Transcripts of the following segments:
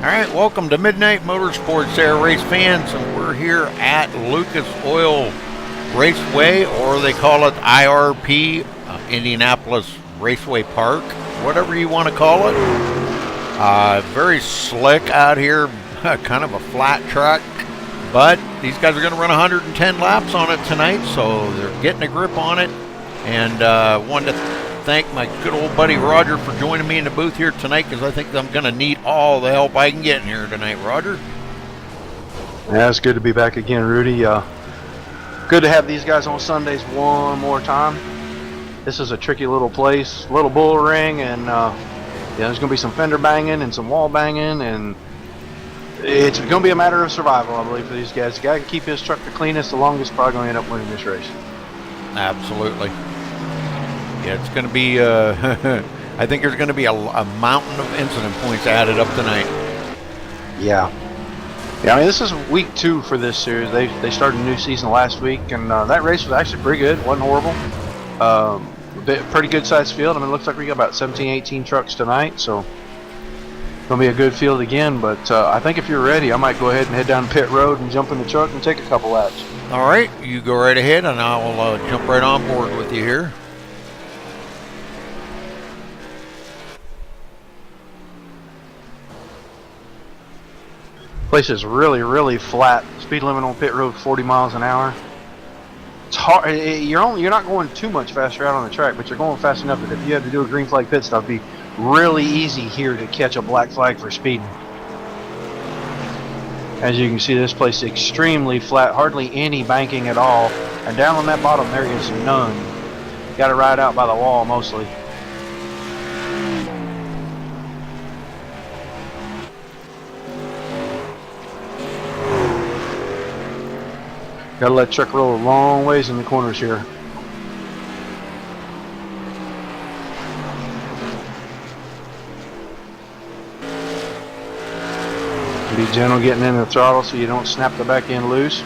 Alright, welcome to Midnight Motorsports there, race fans, and we're here at Lucas Oil Raceway, or they call it IRP, Indianapolis Raceway Park, whatever you want to call it. Very slick out here, kind of a flat track, but these guys are going to run 110 laps on it tonight, so they're getting a grip on it, and wanted to thank my good old buddy Roger for joining me in the booth here tonight, because I think I'm going to need all the help I can get in here tonight. Roger? Yeah, it's good to be back again, Rudy. Good to have these guys on Sundays one more time. This is a tricky little place, little bull ring, and there's going to be some fender banging and some wall banging, and it's going to be a matter of survival, I believe, for these guys. The guy can keep his truck the cleanest, the longest, probably going to end up winning this race. Absolutely. Yeah, it's going to be, I think there's going to be a mountain of incident points added up tonight. Yeah, I mean, this is week 2 for this series. They started a new season last week, and that race was actually pretty good. It wasn't horrible. Pretty good sized field. I mean, it looks like we got about 17, 18 trucks tonight, so it's going to be a good field again. But I think if you're ready, I might go ahead and head down pit road and jump in the truck and take a couple laps. All right, you go right ahead, and I'll jump right on board with you here. Place is really flat. Speed limit on pit road 40 miles an hour. It's hard. You're not going too much faster out on the track, but you're going fast enough that if you had to do a green flag pit stop, it'd be really easy here to catch a black flag for speeding. As you can see, this place is extremely flat, hardly any banking at all, and down on that bottom there is none. You got to ride out by the wall mostly. Gotta let truck roll a long ways in the corners here. Be gentle getting in the throttle so you don't snap the back end loose.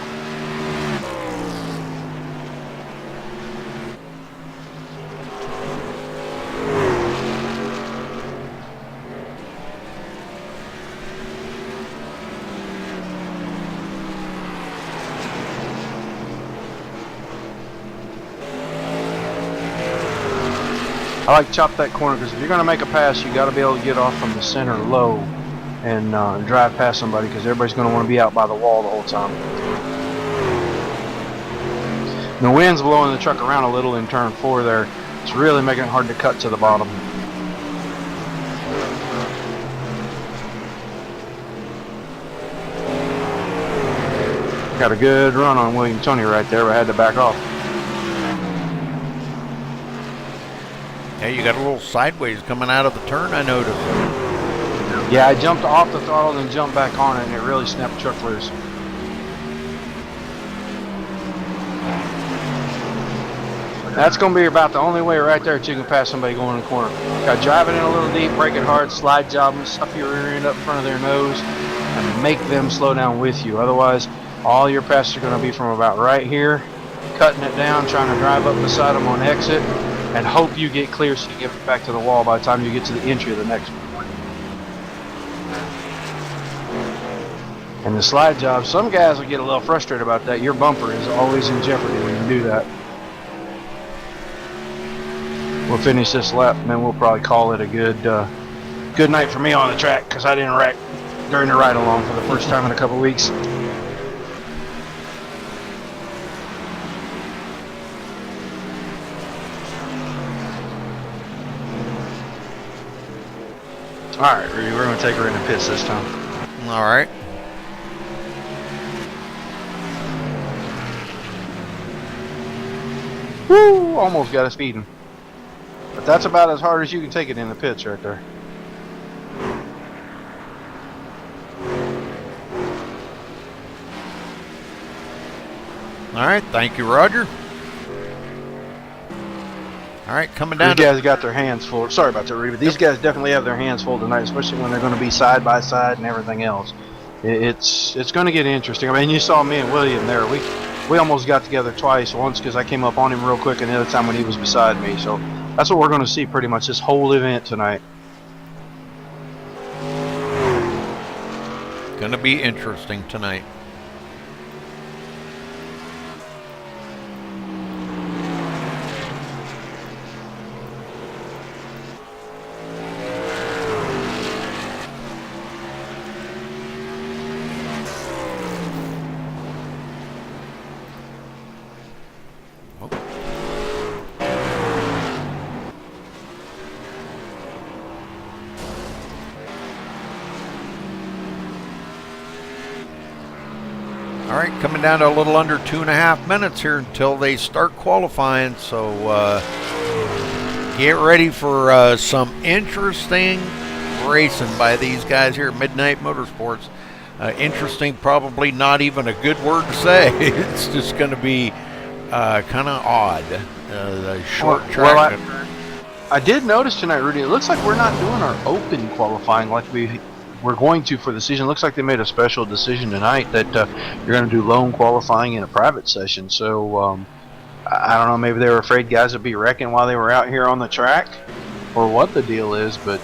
I like to chop that corner because if you're going to make a pass, you got to be able to get off from the center low and drive past somebody, because everybody's going to want to be out by the wall the whole time. The wind's blowing the truck around a little in turn 4 there. It's really making it hard to cut to the bottom. Got a good run on William Tony right there, but I had to back off. Yeah, you got a little sideways coming out of the turn, I noticed. Yeah, I jumped off the throttle and then jumped back on it, and it really snapped the truck loose. That's going to be about the only way right there that you can pass somebody going in the corner. Got driving in a little deep, brake it hard, slide job them, stuff your rear end up in front of their nose, and make them slow down with you. Otherwise, all your passes are going to be from about right here, cutting it down, trying to drive up beside them on exit, and hope you get clear so you get back to the wall by the time you get to the entry of the next one. And the slide job, some guys will get a little frustrated about that. Your bumper is always in jeopardy when you do that. We'll finish this lap and then we'll probably call it a good night for me on the track, because I didn't wreck during the ride along for the first time in a couple weeks. Alright, Rudy, we're going to take her in the pits this time. Alright. Woo! Almost got us speeding. But that's about as hard as you can take it in the pits right there. Alright, thank you, Roger. Alright, coming down. These guys got their hands full. Sorry about that, Rudy, but these guys definitely have their hands full tonight, especially when they're going to be side by side and everything else. It's going to get interesting. I mean, you saw me and William there. We almost got together twice. Once because I came up on him real quick, and the other time when he was beside me. So that's what we're going to see pretty much this whole event tonight. going to be interesting tonight. All right, coming down to a little under 2.5 minutes here until they start qualifying. So get ready for some interesting racing by these guys here at Midnight Motorsports. Interesting, probably not even a good word to say. It's just going to be kind of odd. The short track. I did notice tonight, Rudy, it looks like we're not doing our open qualifying like we're going to for the season. It looks like they made a special decision tonight that you're going to do lone qualifying in a private session. So I don't know, maybe they were afraid guys would be wrecking while they were out here on the track or what the deal is, but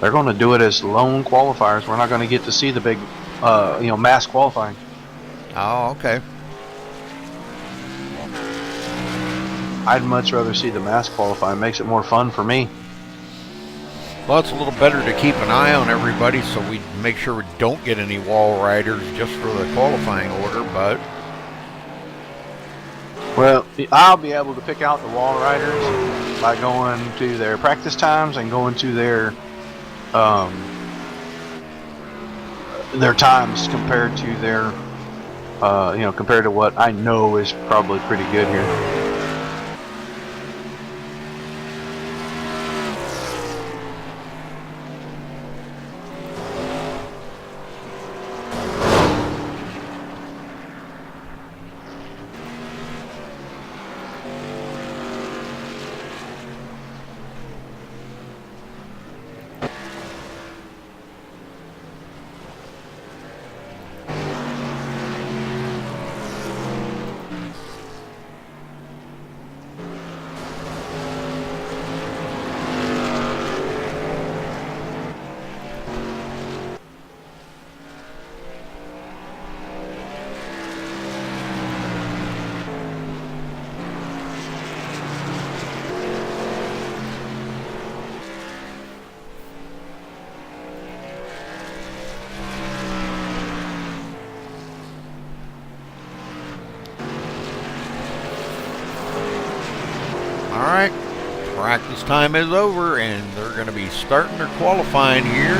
they're going to do it as lone qualifiers. We're not going to get to see the big mass qualifying. Oh, okay. I'd much rather see the mass qualifying. It makes it more fun for me. Well, it's a little better to keep an eye on everybody so we make sure we don't get any wall riders just for the qualifying order, but... Well, I'll be able to pick out the wall riders by going to their practice times and going to their times compared to their, compared to what I know is probably pretty good here. Alright, practice time is over and they're going to be starting their qualifying here.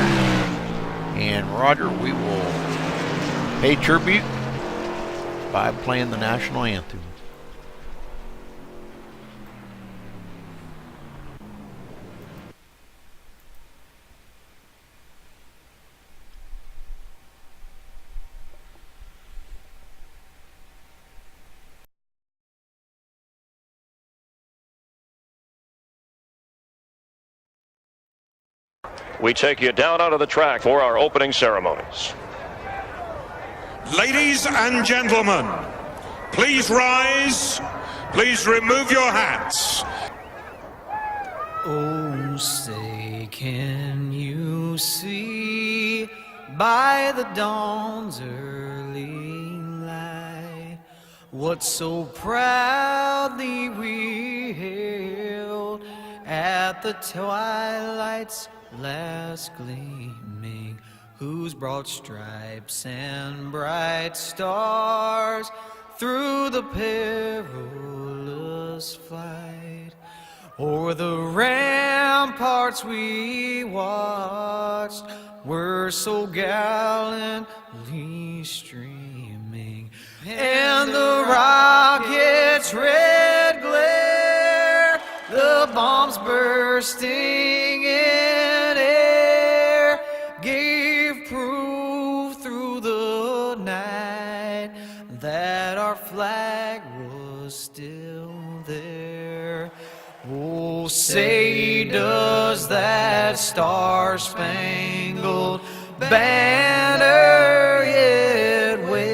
And Roger, we will pay tribute by playing the national anthem. We take you down onto the track for our opening ceremonies. Ladies and gentlemen, please rise. Please remove your hats. Oh, say, can you see by the dawn's early light what so proudly we hailed at the twilight's last gleaming, whose broad stripes and bright stars through the perilous flight o'er the ramparts we watched were so gallantly streaming, and the rocket's red glare, the bombs bursting in air, gave proof through the night that our flag was still there. Oh, say, does that star-spangled banner yet wave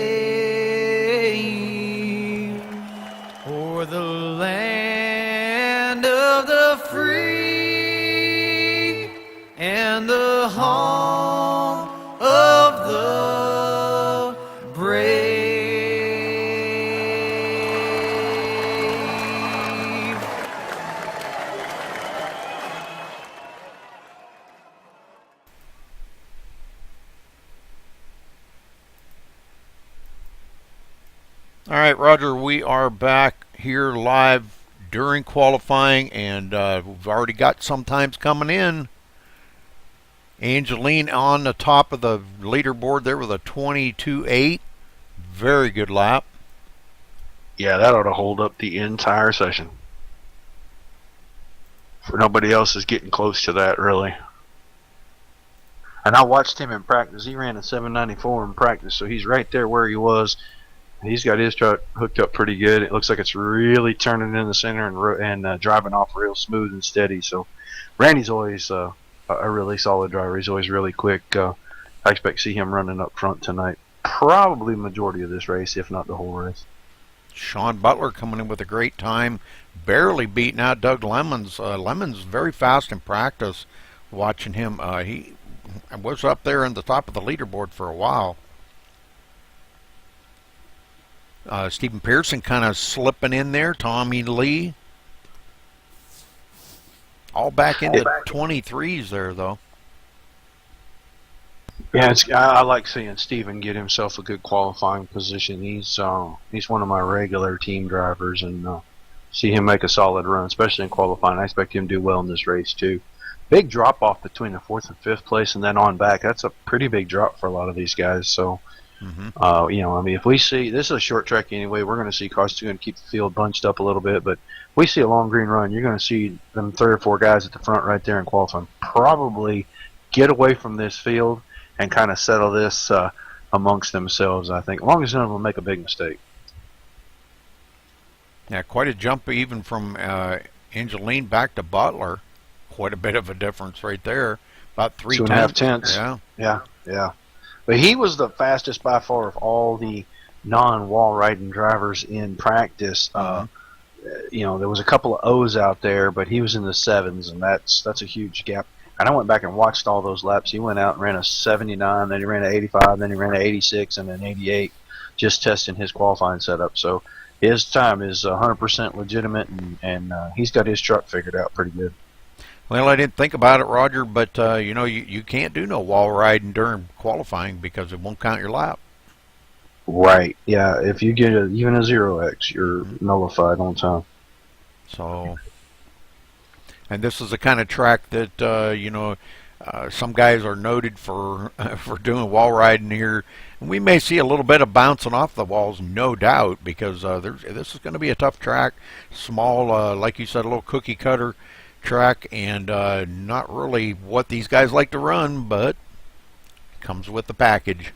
o'er the land of the free and the home All right, Roger, we are back here live during qualifying, and we've already got some times coming in. Angeline on the top of the leaderboard there with a 22.8. Very good lap. Yeah, that ought to hold up the entire session. For nobody else is getting close to that, really. And I watched him in practice. He ran a 794 in practice, so he's right there where he was. He's got his truck hooked up pretty good. It looks like it's really turning in the center and driving off real smooth and steady. So Randy's always a really solid driver. He's always really quick. I expect to see him running up front tonight. Probably majority of this race, if not the whole race. Sean Butler coming in with a great time, barely beating out Doug Lemons. Lemons very fast in practice. Watching him, he was up there in the top of the leaderboard for a while. Stephen Pearson kind of slipping in there. Tommy Lee. All back into 23s there, though. Yeah, I like seeing Stephen get himself a good qualifying position. He's one of my regular team drivers, and see him make a solid run, especially in qualifying. I expect him to do well in this race, too. Big drop-off between the 4th and 5th place and then on back. That's a pretty big drop for a lot of these guys, so... if we see this is a short track anyway, we're going to see cars going to keep the field bunched up a little bit. But if we see a long green run, you're going to see them 3 or 4 guys at the front right there in qualifying probably get away from this field and kind of settle this amongst themselves. I think, as long as none of them make a big mistake. Yeah, quite a jump even from Angeline back to Butler. Quite a bit of a difference right there. About 3 2.5 tenths. Yeah. But he was the fastest by far of all the non-wall riding drivers in practice. There was a couple of O's out there, but he was in the 7s, and that's a huge gap. And I went back and watched all those laps. He went out and ran a 79, then he ran an 85, then he ran an 86, and an 88, just testing his qualifying setup. So his time is 100% legitimate, and he's got his truck figured out pretty good. Well, I didn't think about it, Roger, but you can't do no wall riding during qualifying because it won't count your lap. Right. Yeah. If you get even a 0x, you're nullified on time. So, and this is the kind of track that some guys are noted for doing wall riding here. And we may see a little bit of bouncing off the walls, no doubt, because this is going to be a tough track. Small, like you said, a little cookie cutter track, and not really what these guys like to run, but comes with the package.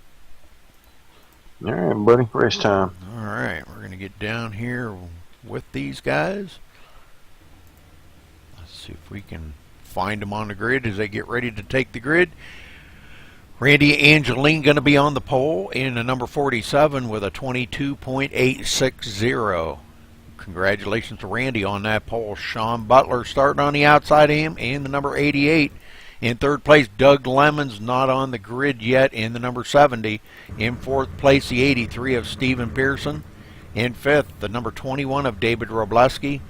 All right, buddy, race time. All right, we're going to get down here with these guys. Let's see if we can find them on the grid as they get ready to take the grid. Randy Angeline going to be on the pole in a number 47 with a 22.860. Congratulations to Randy on that pole. Sean Butler starting on the outside of him in the number 88. In 3rd place, Doug Lemons not on the grid yet in the number 70. In 4th place, the 83 of Stephen Pearson. In 5th, the number 21 of David Robleski.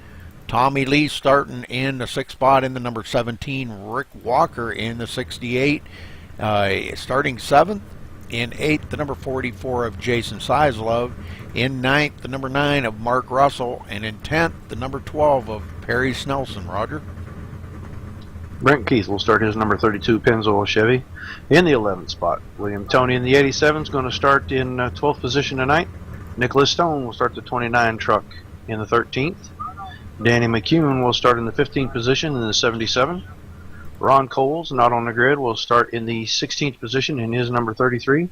Tommy Lee starting in the 6th spot in the number 17. Rick Walker in the 68. Starting 7th. In 8th, the number 44 of Jason Sizlove. In 9th, the number 9 of Mark Russell. And in 10th, the number 12 of Perry Snelson. Roger? Brent Keith will start his number 32 Pennzoil Chevy in the 11th spot. William Tony in the 87 is going to start in 12th position tonight. Nicholas Stone will start the 29 truck in the 13th. Danny McCune will start in the 15th position in the 77. Ron Coles, not on the grid, will start in the 16th position in his number 33.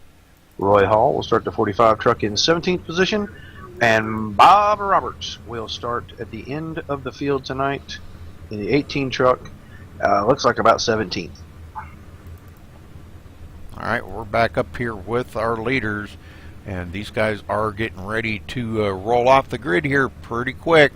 Roy Hall will start the 45 truck in 17th position. And Bob Roberts will start at the end of the field tonight in the 18 truck. Looks like about 17th. All right, we're back up here with our leaders. And these guys are getting ready to roll off the grid here pretty quick.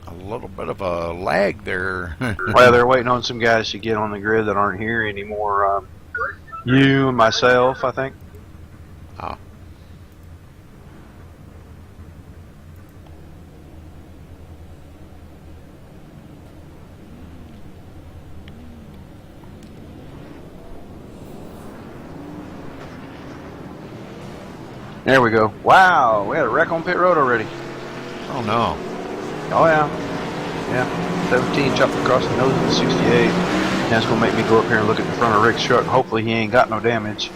A little bit of a lag there. Well, they're waiting on some guys to get on the grid that aren't here anymore. You and myself, I think. Oh. There we go. Wow, we had a wreck on pit road already. Oh no. Oh yeah. Yeah. 17 chopped across the nose of the 68. That's gonna make me go up here and look at the front of Rick's truck. Hopefully he ain't got no damage.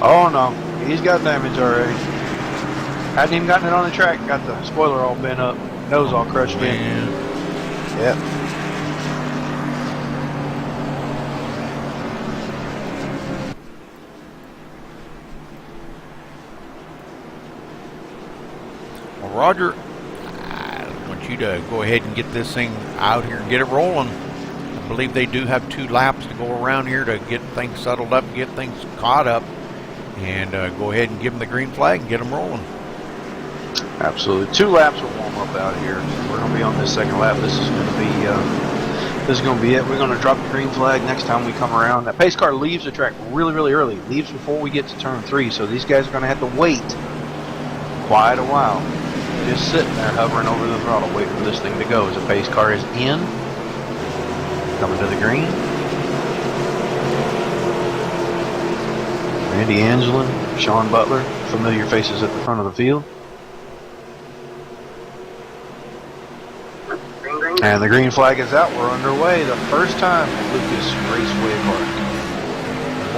Oh no, he's got damage already. Hadn't even gotten it on the track. Got the spoiler all bent up, nose all crushed in. Yep. Well, Roger, I want you to go ahead and get this thing out here and get it rolling. I believe they do have 2 laps to go around here to get things settled up, get things caught up, and go ahead and give them the green flag and get them rolling. Absolutely. 2 laps will warm up out here. We're going to be on this second lap. This is going to be it. We're going to drop the green flag next time we come around. That pace car leaves the track really, really early. Leaves before we get to turn 3. So these guys are going to have to wait quite a while. Just sitting there hovering over the throttle waiting for this thing to go as the pace car is in. Coming to the green. Randy Angelin, Sean Butler, familiar faces at the front of the field. And the green flag is out. We're underway. The first time at Lucas Raceway Park.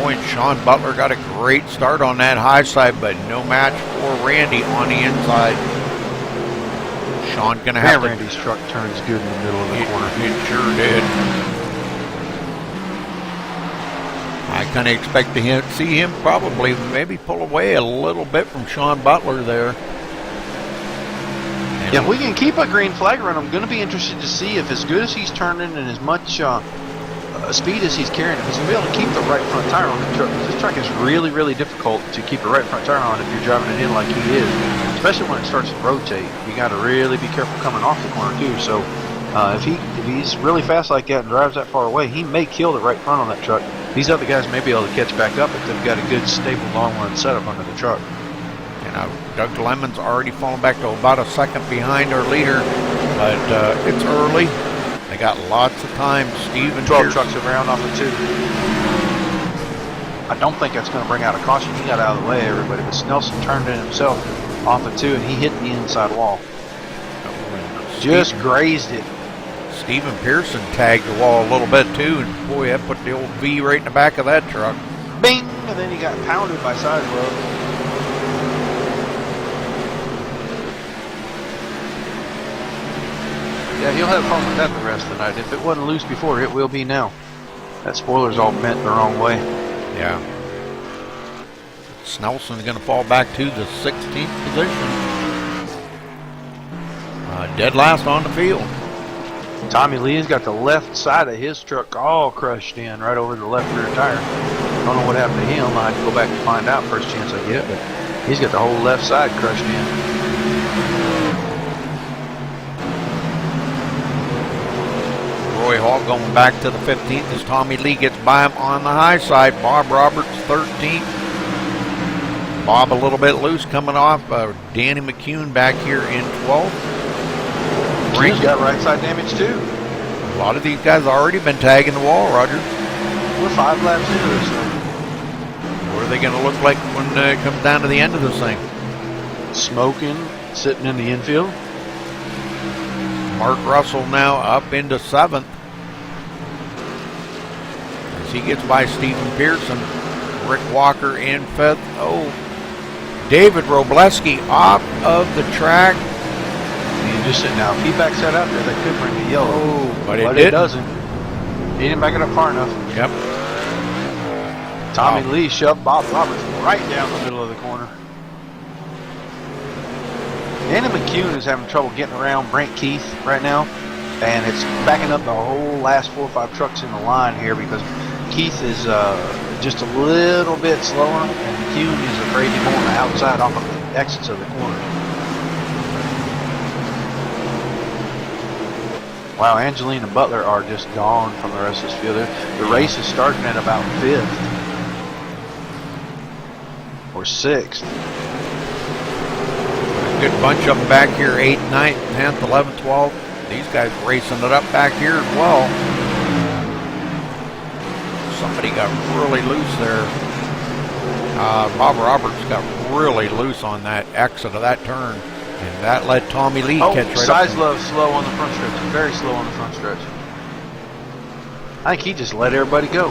Boy, Sean Butler got a great start on that high side, but no match for Randy on the inside. Sean gonna have Randy's truck turns good in the middle of the corner. It sure did. I kind of expect to see him probably maybe pull away a little bit from Sean Butler there. Yeah, if we can keep a green flag run, I'm going to be interested to see if as good as he's turning and as much speed as he's carrying, if he's going to be able to keep the right front tire on the truck. This truck is really, really difficult to keep the right front tire on if you're driving it in like he is, especially when it starts to rotate. You got to really be careful coming off the corner too. So if he's really fast like that and drives that far away, he may kill the right front on that truck. These other guys may be able to catch back up if they've got a good, stable, long run setup under the truck. Doug Lemon's already fallen back to about a second behind our leader, but it's early. They got lots of time. Steven 12 Pierce. trucks around off of 2. I don't think that's going to bring out a caution. He got out of the way, everybody. But Snelson turned in himself off of 2, and he hit the inside wall. Just grazed it. Stephen Pearson tagged the wall a little bit too, and boy, that put the old V right in the back of that truck. Bing! And then he got pounded by Sidewell. Yeah, he'll have fun with that the rest of the night. If it wasn't loose before, it will be now. That spoiler's all bent the wrong way. Yeah. Snelson's going to fall back to the 16th position. Dead last on the field. Tommy Lee's got the left side of his truck all crushed in, right over the left rear tire. Don't know what happened to him. I had to go back and find out first chance I get, but he's got the whole left side crushed in. Roy Hall going back to the 15th as Tommy Lee gets by him on the high side. Bob Roberts 13th. Bob a little bit loose coming off. Danny McCune back here in 12th. He's got right side damage too. A lot of these guys already been tagging the wall, Roger. We're 5 laps into this thing. What are they going to look like when it comes down to the end of this thing? Smoking, sitting in the infield. Mark Russell now up into 7th. As he gets by Stephen Pearson. Rick Walker in 5th. Oh, David Robleski off of the track. And just sitting now. If he backs that out there, that could bring the yellow. Oh, but it doesn't. He didn't back it up far enough. Yep. Tommy Lee shoved Bob Roberts right down the middle of the corner. Danny McCune is having trouble getting around Brent Keith right now, and it's backing up the whole last 4 or 5 trucks in the line here because Keith is just a little bit slower, and McCune is afraid to go on the outside off of the exits of the corner. Wow, Angelina and Butler are just gone from the rest of this field. The race is starting at about 5th or 6th. Good bunch of them back here, 8th, 9th, 10th, 11th, 12th. These guys racing it up back here as well. Somebody got really loose there. Bob Roberts got really loose on that exit of that turn. And that let Tommy Lee catch right up. Sizlove slow on the front stretch. Very slow on the front stretch. I think he just let everybody go.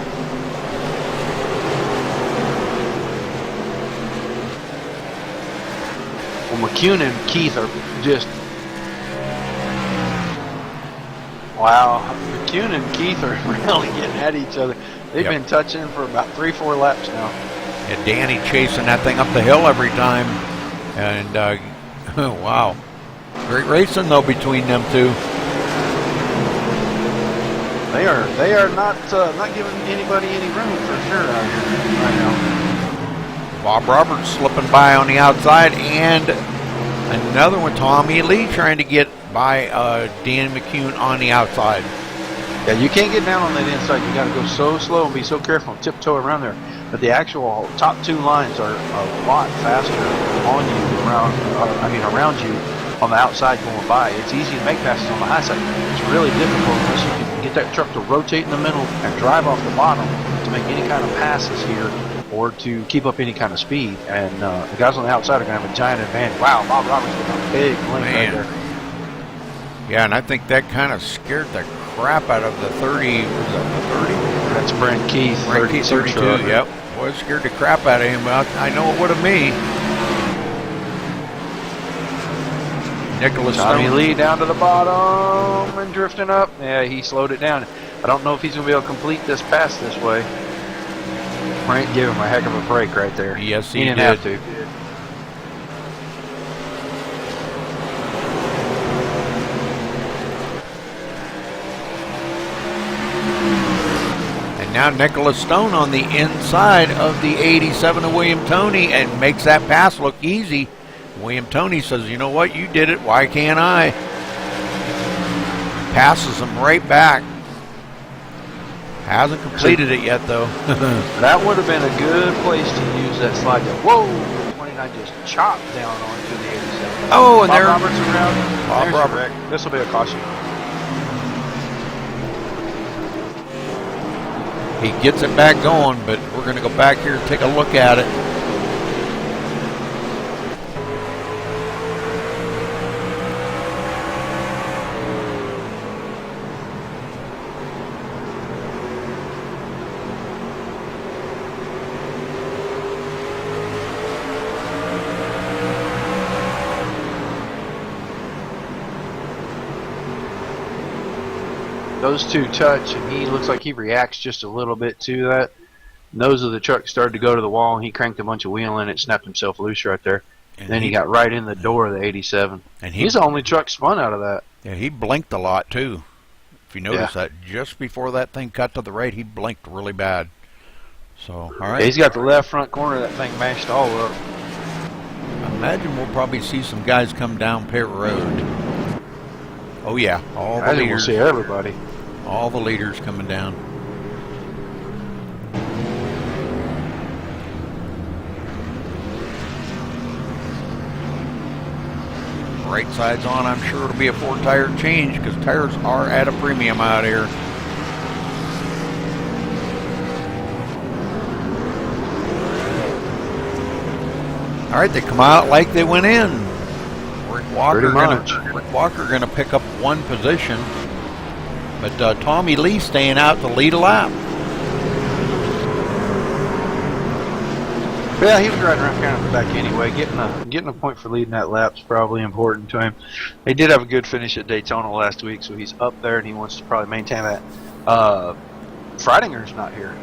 Well, McCune and Keith are just... Wow. McCune and Keith are really getting at each other. They've been touching for about 3-4 laps now. And Danny chasing that thing up the hill every time. And, wow. Great racing, though, between them two. They are not giving anybody any room for sure out here right now. Bob Roberts slipping by on the outside, and another one, Tommy Lee, trying to get by Dan McCune on the outside. Yeah, you can't get down on that inside. You got to go so slow and be so careful and tiptoe around there. But the actual top 2 lines are a lot faster on you around you on the outside going by. It's easy to make passes on the high side. It's really difficult unless you can get that truck to rotate in the middle and drive off the bottom to make any kind of passes here or to keep up any kind of speed. And the guys on the outside are going to have a giant advantage. Wow, Bob Roberts with a big link right there. Yeah, and I think that kind of scared the crap out of the 30. Was that the 30? That's Brent Keith. Brent Keith, 32. Yep. Boy, it scared the crap out of him. I know it would have me. Nicholas Tommy Stone. Lee down to the bottom and drifting up. Yeah, he slowed it down. I don't know if he's going to be able to complete this pass this way. Brent gave him a heck of a break right there. Yes, he didn't did. have to. Now Nicholas Stone on the inside of the 87 of William Toney and makes that pass look easy. William Toney says, you know what, you did it, why can't I? Passes him right back. Hasn't completed it yet, though. That would have been a good place to use that slide. Whoa! 29 just chopped down onto the 87. Oh, and Bob there. Roberts around. Bob There's Roberts. a wreck. This will be a caution. He gets it back going, but we're going to go back here and take a look at it. Those two touch, and he looks like he reacts just a little bit to that. Nose of the truck started to go to the wall, and he cranked a bunch of wheel in it, snapped himself loose right there. And then he got right in the door of the 87. And he's the only truck spun out of that. Yeah, he blinked a lot, too. If you notice that, just before that thing cut to the right, he blinked really bad. So, all right. Yeah, he's got the left front corner of that thing mashed all up. I imagine we'll probably see some guys come down pit road. Oh, yeah. All the leaders. We'll see everybody. All the leaders coming down. Right side's on. I'm sure it'll be a 4-tire change because tires are at a premium out here. All right, they come out like they went in. Rick Walker going to pick up one position, but Tommy Lee staying out to lead a lap. Yeah, he was riding around kind of the back anyway. Getting a point for leading that lap's probably important to him. He did have a good finish at Daytona last week, so he's up there and he wants to probably maintain that. Freidinger's not here.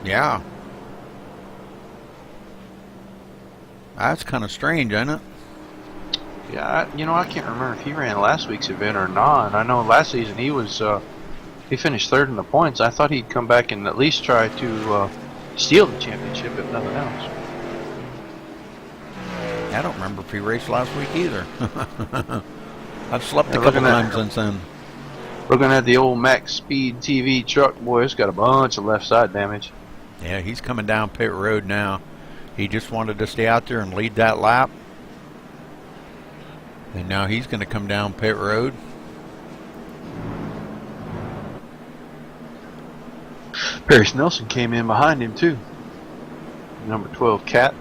Yeah. That's kind of strange, isn't it? Yeah, I can't remember if he ran last week's event or not. I know last season he was he finished third in the points. I thought he'd come back and at least try to steal the championship if nothing else. I don't remember if he raced last week either. I've slept a couple times since then. Looking at the old MaxSpeedTV truck, boy, it's got a bunch of left side damage. Yeah, he's coming down pit road now. He just wanted to stay out there and lead that lap. And now he's going to come down pit road. Paris Nelson came in behind him too. Number 12 Cat.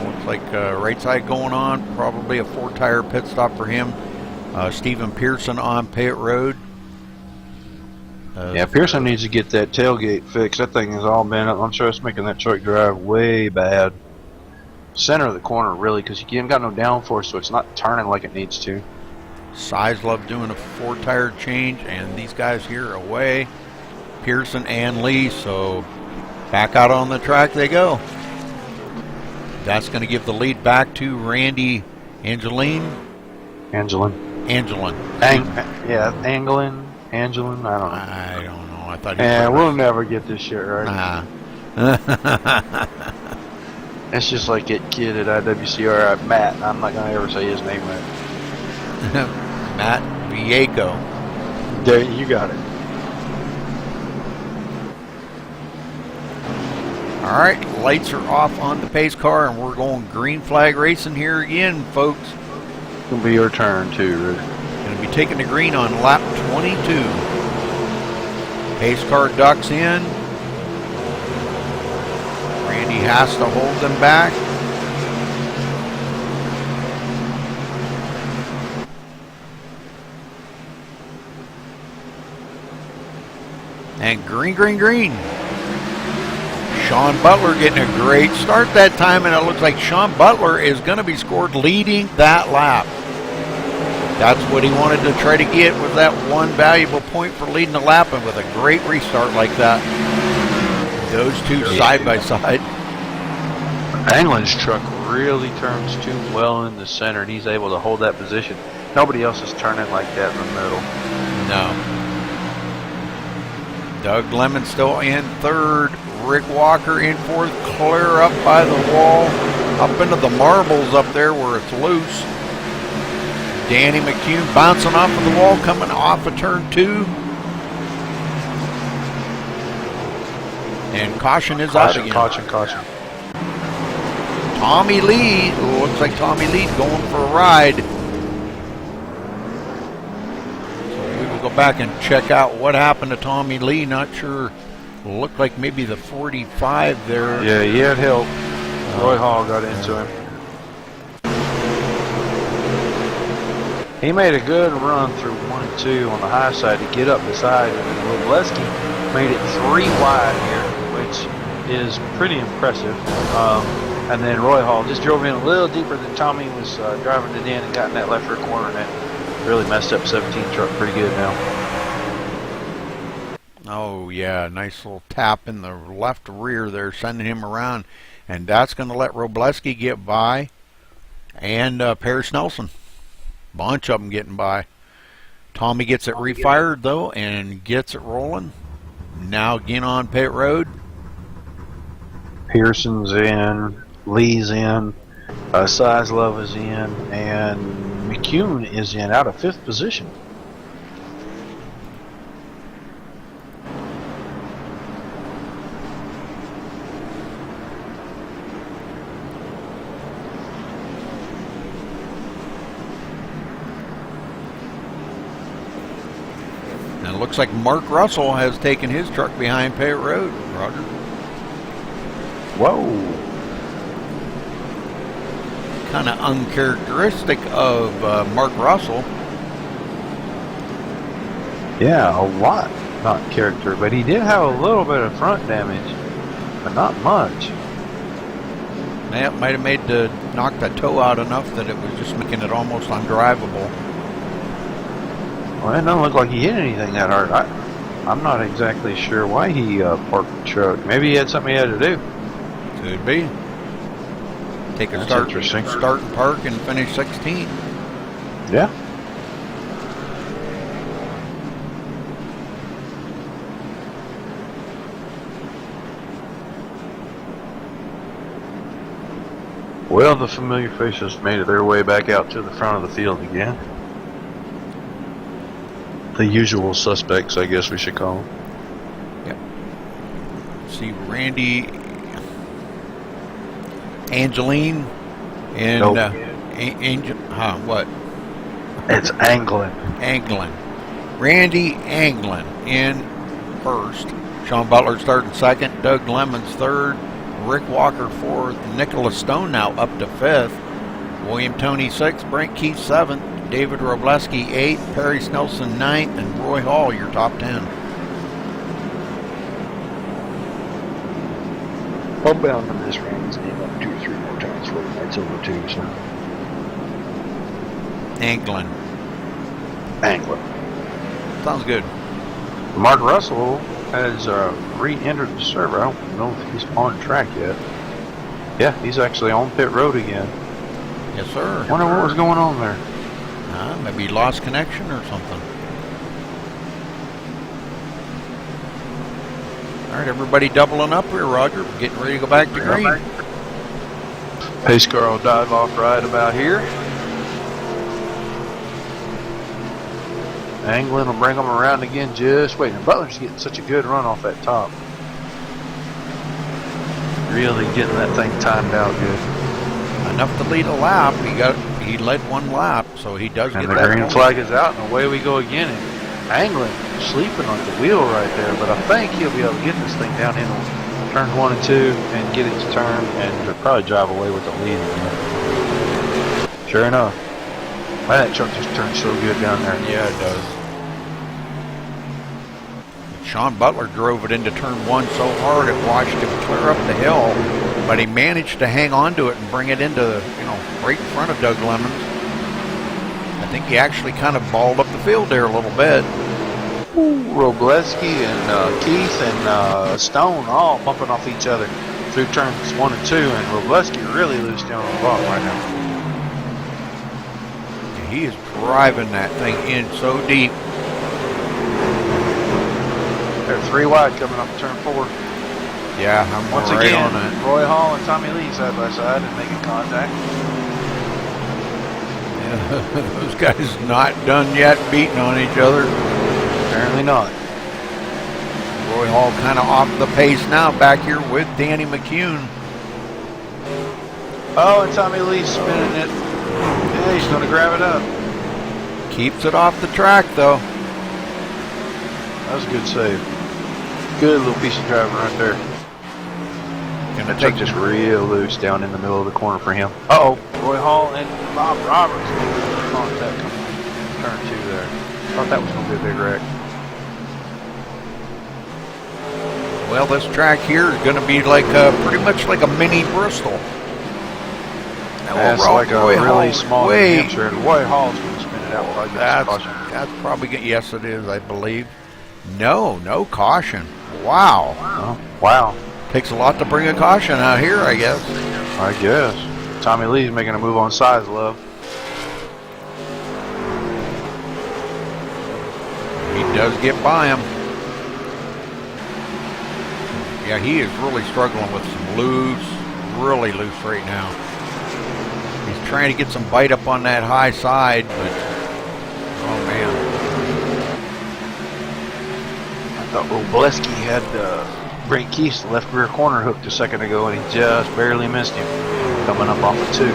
Looks like right side going on. Probably a 4-tire pit stop for him. Stephen Pearson on pit road. Yeah, Pearson needs to get that tailgate fixed. That thing is all bent up. I'm sure it's making that truck drive way bad. Center of the corner, really, because you haven't got no downforce, so it's not turning like it needs to. Size Love doing a 4-tire change, and these guys here are away. Pearson and Lee, so back out on the track they go. That's going to give the lead back to Randy Angelin. Angelin. I don't know. I don't know. I thought. Yeah, we'll never get this shit right. Nah. It's just like that kid at IWCR, Matt. I'm not gonna ever say his name right. Matt Vieco. There, you got it. All right, lights are off on the pace car, and we're going green flag racing here again, folks. It's gonna be your turn too, Rick. Going to be taking the green on lap 22. Pace car ducks in. Randy has to hold them back. And green, green, green. Sean Butler getting a great start that time, and it looks like Sean Butler is going to be scored leading that lap. That's what he wanted to try to get, was that one valuable point for leading the lap, and with a great restart like that. Those two side by side. Anglin's truck really turns too well in the center, and he's able to hold that position. Nobody else is turning like that in the middle. No. Doug Lemon still in third. Rick Walker in fourth. Clear up by the wall. Up into the marbles up there where it's loose. Danny McCune bouncing off of the wall, coming off of turn 2. And caution is out again. Caution. Tommy Lee, looks like Tommy Lee going for a ride. So we will go back and check out what happened to Tommy Lee. Not sure. Looked like maybe the 45 there. Yeah, he had help. Roy Hall got into him. He made a good run through 1 and 2 on the high side to get up beside him. And Robleski made it 3 wide here, which is pretty impressive. And then Roy Hall just drove in a little deeper than Tommy was driving it in and got in that left rear corner, and that really messed up 17 truck pretty good now. Oh, yeah, nice little tap in the left rear there, sending him around. And that's going to let Robleski get by, and Paris Nelson. Bunch of them getting by. Tommy gets it refired, though, and gets it rolling. Now again on pit road. Pearson's in, Lee's in, Size Love is in, and McCune is in out of 5th position. And it looks like Mark Russell has taken his truck behind pit road, Roger. Whoa. Kind of uncharacteristic of Mark Russell. Yeah, a lot not character, but he did have a little bit of front damage, but not much. That might have made to knock the toe out enough that it was just making it almost undrivable. Well, it doesn't look like he hit anything that hard. I'm not exactly sure why he parked the truck. Maybe he had something he had to do. Could be. Take a That's start and park and finish 16. Yeah. Well, the familiar faces made their way back out to the front of the field again. The usual suspects, I guess we should call them. Yep. See Randy, Angeline, and Nope. What? It's Anglin. Anglin. Randy Anglin in first. Sean Butler starting second. Doug Lemons third. Rick Walker fourth. Nicholas Stone now up to fifth. William Toney sixth. Brent Keith seventh. David Robleski eighth. Perry Snelson ninth. And Roy Hall your top 10. I'm bound to miss Randy's name up 2 or 3 more times for the night's over too, so. Anglin. Anglin. Sounds good. Mark Russell has re-entered the server. I don't know if he's on track yet. Yeah, he's actually on pit road again. Yes, sir. Wonder what was going on there. Maybe lost connection or something. All right, everybody doubling up here, Roger. We're getting ready to go back to green. Pace car will dive off right about here. Anglin will bring them around again. Just waiting. Butler's getting such a good run off that top. Really getting that thing timed out good. Enough to lead a lap. He led one lap, so he does And get the that green point. flag is out, and away we go again. And Anglin sleeping on the wheel right there, but I think he'll be able to get this thing down in turns 1 and 2 and get it to turn, and he'll probably drive away with the lead again. Sure enough. Man, that truck just turns so good down there. Yeah, it does. Sean Butler drove it into turn 1 so hard it washed him clear up the hill, but he managed to hang on to it and bring it into, right in front of Doug Lemons. I think he actually kind of balled up the field there a little bit. Ooh, Robleski and Keith and Stone all bumping off each other through turns 1 and 2, and Robleski really loose down on the bottom right now. He is driving that thing in so deep. They're 3 wide coming up turn 4. Yeah, I'm Once right again, on that. Roy Hall and Tommy Lee side by side and making contact. Yeah, those guys not done yet beating on each other. Apparently not. Roy Hall kind of off the pace now back here with Danny McCune. Oh, and Tommy Lee spinning it. Yeah, he's going to grab it up. Keeps it off the track though. That was a good save. Good little piece of driving right there. Gonna That take truck just real loose down in the middle of the corner for him. Uh-oh. Roy Hall and Bob Roberts making contact coming turn 2 there. Thought that was going to be a big wreck. Well, this track here is going to be like pretty much like a mini Bristol. That's like a really small New Hampshire, and Roy Hall's going to spin it out. That's probably good. Yes, it is, I believe. No caution. Wow. Oh, wow. Takes a lot to bring a caution out here, I guess. I guess. Tommy Lee's making a move on size, love. He does get by him. Yeah, he is really struggling with some really loose right now. He's trying to get some bite up on that high side, but oh man. I thought Robleski had Brent Keith's left rear corner hooked a second ago, and he just barely missed him coming up off of 2.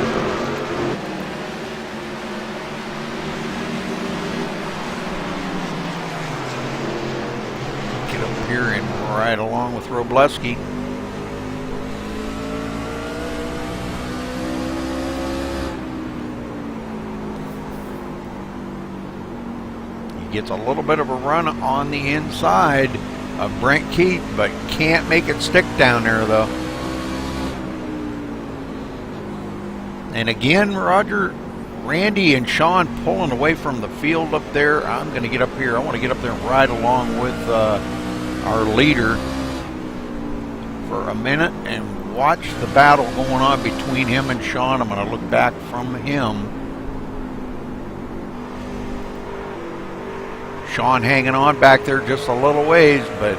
Get up here and right along with Robleski. He gets a little bit of a run on the inside of Brent Keith, but can't make it stick down there though. And again, Roger, Randy and Sean pulling away from the field up there. I'm going to get up here. I want to get up there and ride along with our leader for a minute and watch the battle going on between him and Sean. I'm going to look back from him. Sean hanging on back there just a little ways, but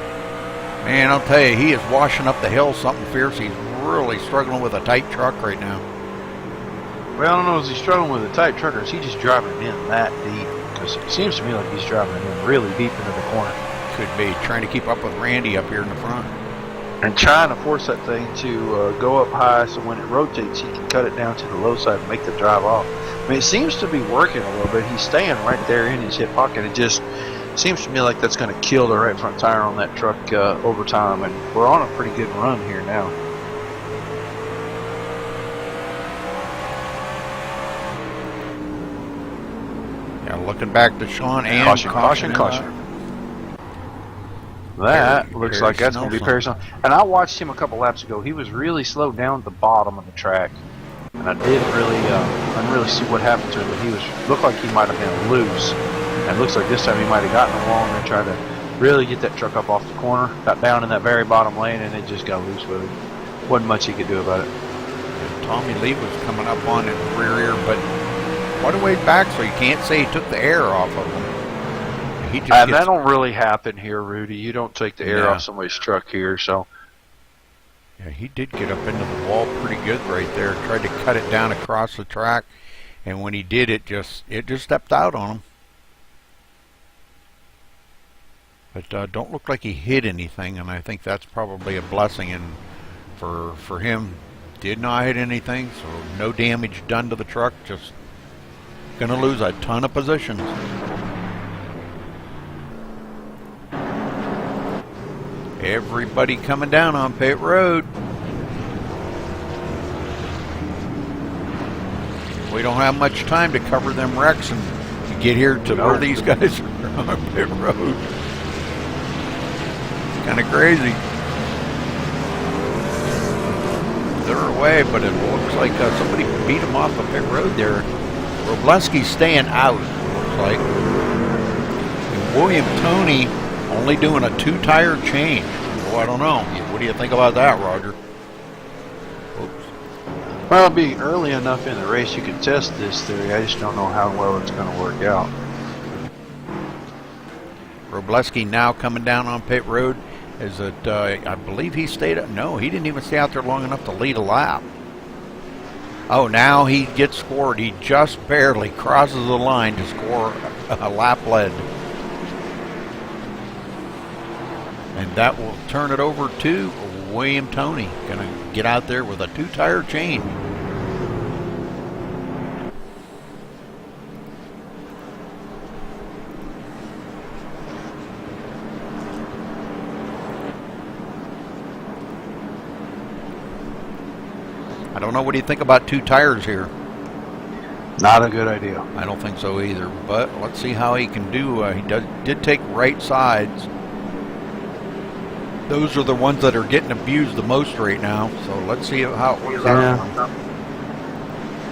man, I'll tell you, he is washing up the hill something fierce. He's really struggling with a tight truck right now. Well, I don't know. Is he struggling with a tight truck, or is he just driving it in that deep? Because it seems to me like he's driving it in really deep into the corner. Could be trying to keep up with Randy up here in the front. And trying to force that thing to go up high so when it rotates, he can cut it down to the low side and make the drive off. I mean, it seems to be working a little bit. He's staying right there in his hip pocket. It just seems to me like that's going to kill the right front tire on that truck over time. And we're on a pretty good run here now. Yeah, looking back to Sean and Caution. That looks like that's going to be Perry Snelson. And I watched him a couple laps ago. He was really slowed down at the bottom of the track. And I didn't really see what happened to him, but he looked like he might have been loose. And it looks like this time he might have gotten along and tried to really get that truck up off the corner. Got down in that very bottom lane, and it just got loose with him. Wasn't much he could do about it. Tommy Lee was coming up on it rear, but quite a ways back, so you can't say he took the air off of him. He just that don't really happen here, Rudy. You don't take the air off somebody's truck here, so. Yeah, he did get up into the wall pretty good right there. Tried to cut it down across the track, and when he did, it just stepped out on him. But don't look like he hit anything, and I think that's probably a blessing. And for him, did not hit anything, so no damage done to the truck. Just gonna lose a ton of positions. Everybody coming down on pit road. We don't have much time to cover them wrecks and get here to where these guys are on pit road. It's kind of crazy. They're away, but it looks like somebody beat them off the pit road there. Robleski's staying out, it looks like. And William Toney only doing a 2-tire change. Well, I don't know. What do you think about that, Roger? Oops. Well, it'll be early enough in the race you can test this theory. I just don't know how well it's going to work out. Robleski now coming down on pit road. Is it, I believe he stayed up. No, he didn't even stay out there long enough to lead a lap. Oh, now he gets scored. He just barely crosses the line to score a lap lead. And that will turn it over to William Toney. Going to get out there with a 2-tire change. I don't know. What do you think about 2 tires here? Not a good idea. I don't think so either. But let's see how he can do. He did take right sides. Those are the ones that are getting abused the most right now. So let's see how it works out.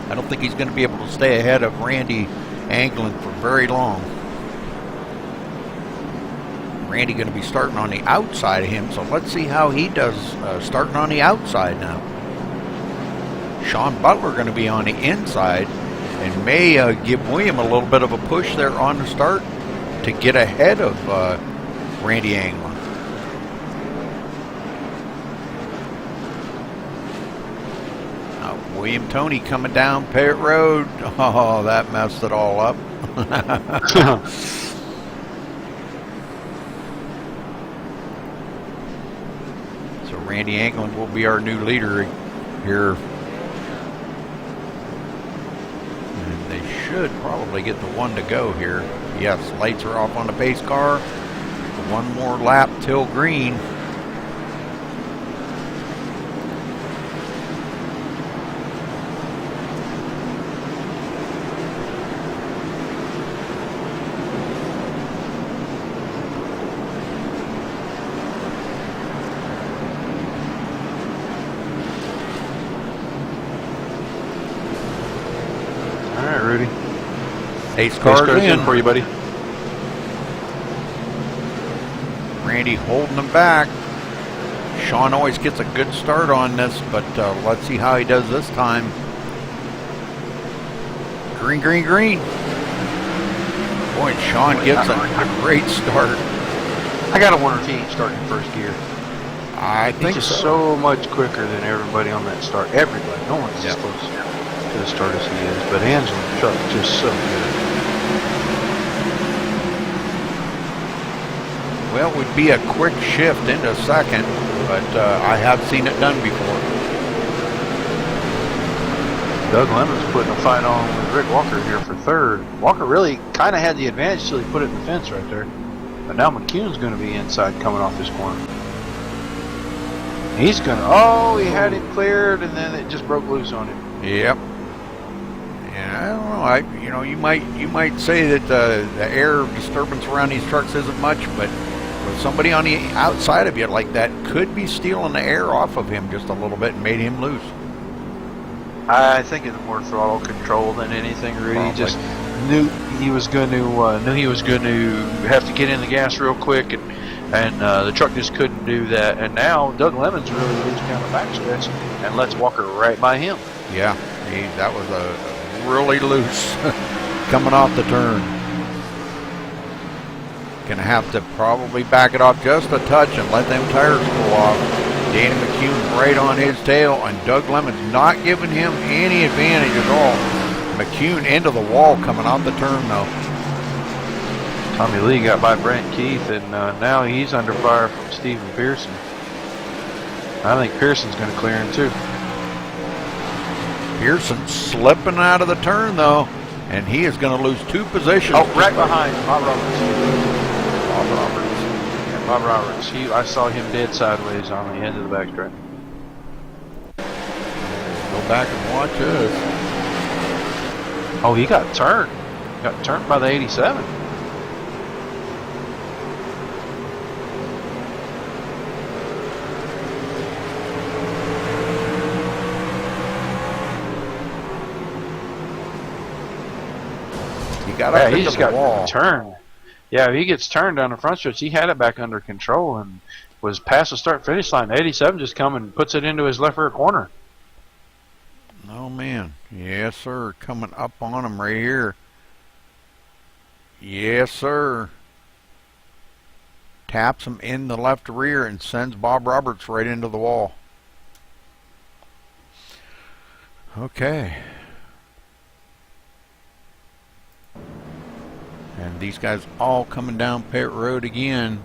I don't think he's going to be able to stay ahead of Randy Anglin for very long. Randy going to be starting on the outside of him. So let's see how he does starting on the outside now. Sean Butler going to be on the inside and may give William a little bit of a push there on the start to get ahead of Randy Anglin. William Toney coming down pit road. Oh, that messed it all up. So Randy Anglin will be our new leader here. And they should probably get the 1 to go here. Yes, lights are off on the pace car. 1 more lap till green. Pace cars in for you, buddy. Randy holding them back. Sean always gets a good start on this, but let's see how he does this time. Green, green, green. Boy, Sean gets a great start. I gotta wonder if he ain't starting first gear. I think he's just so much quicker than everybody on that start. Everybody, no one's as close. to start as he is, but handling the truck is just so good. Well, it would be a quick shift into second, but I have seen it done before. Doug Lemon's putting a fight on with Rick Walker here for third. Walker really kind of had the advantage till he put it in the fence right there. But now McCune's going to be inside coming off this corner. He's going to, oh, he had it cleared and then it just broke loose on him. Yep. And I don't know. You know, you might say that the air disturbance around these trucks isn't much, but with somebody on the outside of you like that could be stealing the air off of him just a little bit and made him loose. I think it's more throttle control than anything, Rudy. Probably. He just knew he was going to have to get in the gas real quick, and the truck just couldn't do that. And now Doug Lemon's really loose down the backstretch and lets Walker right by him. Yeah, that was a really loose coming off the turn. Gonna have to probably back it off just a touch and let them tires go off. Danny McCune right on his tail, and Doug Lemon's not giving him any advantage at all. McCune into the wall coming off the turn though. Tommy Lee got by Brent Keith, and now he's under fire from Stephen Pearson. I think Pearson's going to clear him too. Pearson slipping out of the turn though, and he is going to lose 2 positions. Oh, right behind Bob Roberts. Bob Roberts. I saw him dead sideways on the end of the backstretch. Go back and watch this. Oh, he got turned. Got turned by the 87. He got up he into just the got wall. turned. Yeah, he gets turned down the front stretch. He had it back under control and was past the start-finish line. 87 just come and puts it into his left rear corner. Oh, man. Yes, sir. Coming up on him right here. Yes, sir. Taps him in the left rear and sends Bob Roberts right into the wall. Okay. And these guys all coming down pit road again.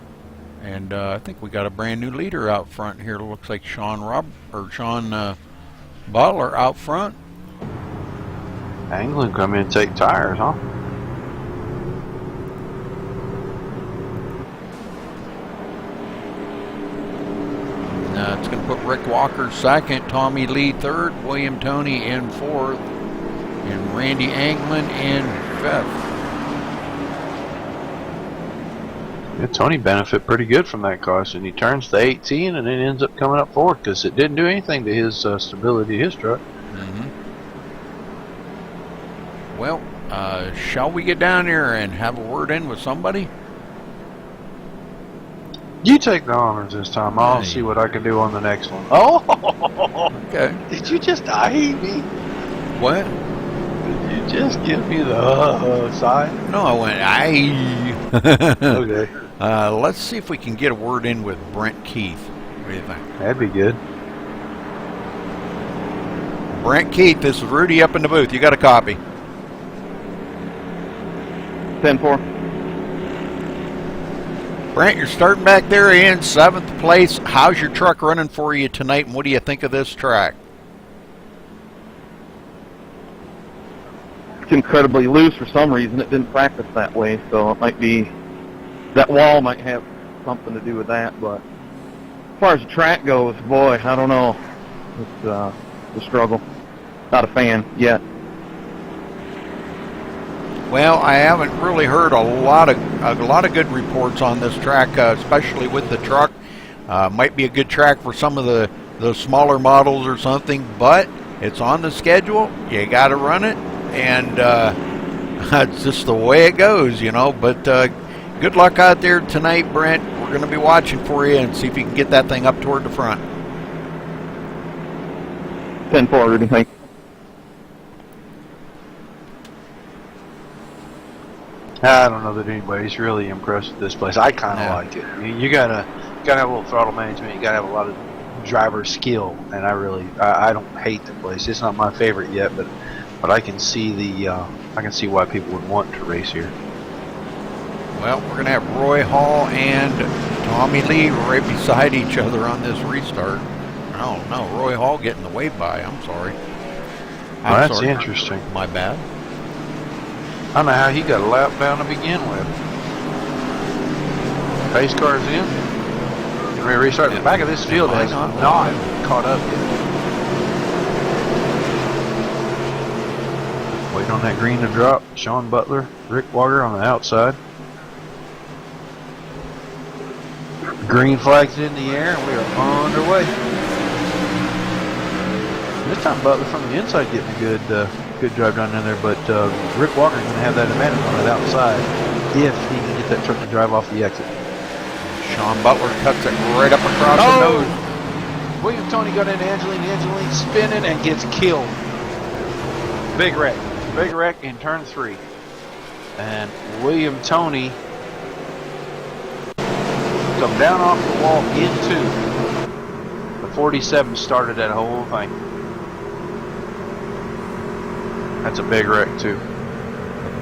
And I think we got a brand new leader out front here. It looks like Sean Butler out front. Anglin come in and take tires, huh? It's going to put Rick Walker second, Tommy Lee third, William Toney in fourth, and Randy Anglin in fifth. Yeah, Tony benefit pretty good from that caution. He turns to 18 and then ends up coming up fourth because it didn't do anything to his stability of his truck. Well, shall we get down here and have a word in with somebody? You take the honors this time. I'll see what I can do on the next one. Oh! Okay. Did you just hate me? What? Did you just give me the sign? No, I went, aye. Okay. Let's see if we can get a word in with Brent Keith. What do you think? That'd be good. Brent Keith, this is Rudy up in the booth. You got a copy? 10-4. Brent, you're starting back there in 7th place. How's your truck running for you tonight, and what do you think of this track? It's incredibly loose for some reason. It didn't practice that way, so it might be that wall might have something to do with that. But as far as the track goes, boy, I don't know. It's a struggle. Not a fan yet. Well, I haven't really heard a lot of good reports on this track, especially with the truck. Might be a good track for some of the smaller models or something, but it's on the schedule. You got to run it, and it's just the way it goes, you know. But good luck out there tonight, Brent. We're going to be watching for you and see if you can get that thing up toward the front. 10-4, Rudy. Thanks. I don't know that anybody's really impressed with this place. I kind of like it. I mean, you gotta have a little throttle management. You gotta have a lot of driver skill, and I don't hate the place. It's not my favorite yet, but but I can see why people would want to race here. Well, we're going to have Roy Hall and Tommy Lee right beside each other on this restart. Oh, no, Roy Hall getting the wave by. I'm sorry. Oh, that's interesting. My bad. I don't know how he got a lap down to begin with. Pace car's in. Can we restart? The back of this field has not caught up yet. Waiting on that green to drop. Sean Butler, Rick Walker on the outside. Green flag's in the air, and we are underway. This time Butler from the inside getting a good drive down in there, but Rick Walker's going to have that advantage on that outside if he can get that truck to drive off the exit. Sean Butler cuts it right up across the nose. William Tony got into Angeline. Angeline spinning and gets killed. Big wreck in turn 3. And William Tony come down off the wall into the 47 started that whole thing. That's a big wreck too.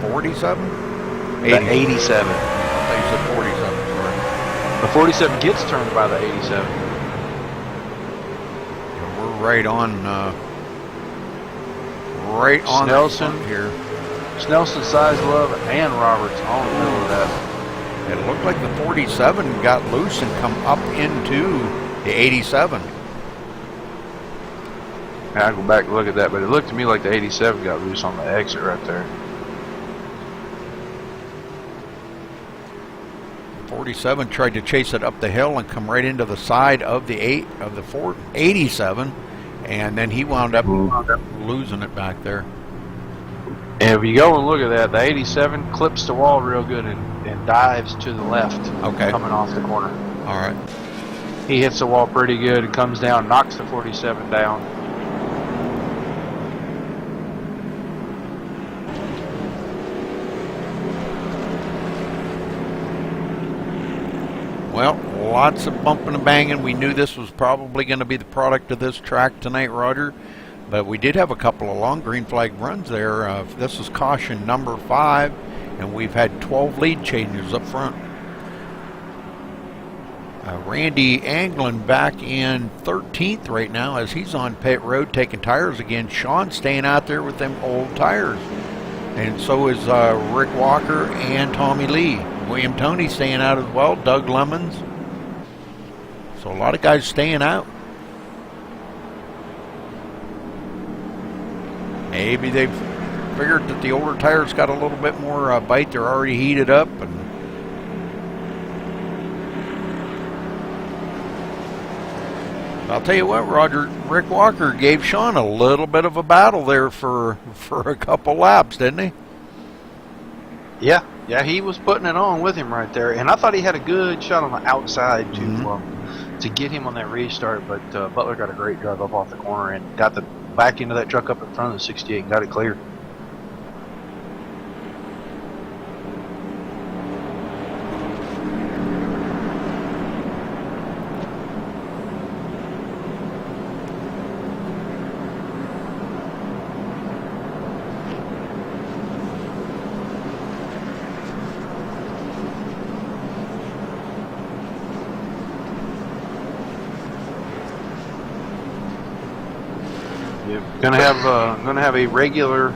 47? The 87. I thought you said 47. Sorry. The 47 gets turned by the 87. We're right on Snelson here. Snelson, Size Love, and Roberts all in the middle of that. It looked like the 47 got loose and come up into the 87. I'll go back and look at that, but it looked to me like the 87 got loose on the exit right there. 47 tried to chase it up the hill and come right into the side of the 87, and then he wound up losing it back there. And if you go and look at that, the 87 clips the wall real good and dives to the left. Okay. Coming off the corner. All right. He hits the wall pretty good and comes down, knocks the 47 down. Well, lots of bumping and banging. We knew this was probably going to be the product of this track tonight, Roger. But we did have a couple of long green flag runs there. This is caution number 5, and we've had 12 lead changes up front. Randy Anglin back in 13th right now as he's on pit road taking tires again. Sean staying out there with them old tires. And so is Rick Walker and Tommy Lee. William Tony staying out as well. Doug Lemons. So a lot of guys staying out. Maybe they've figured that the older tires got a little bit more bite. They're already heated up. And I'll tell you what, Roger, Rick Walker gave Sean a little bit of a battle there for a couple laps, didn't he? Yeah, he was putting it on with him right there, and I thought he had a good shot on the outside to get him on that restart, but Butler got a great drive up off the corner and got the back end of that truck up in front of the 68 and got it clear. Gonna have a regular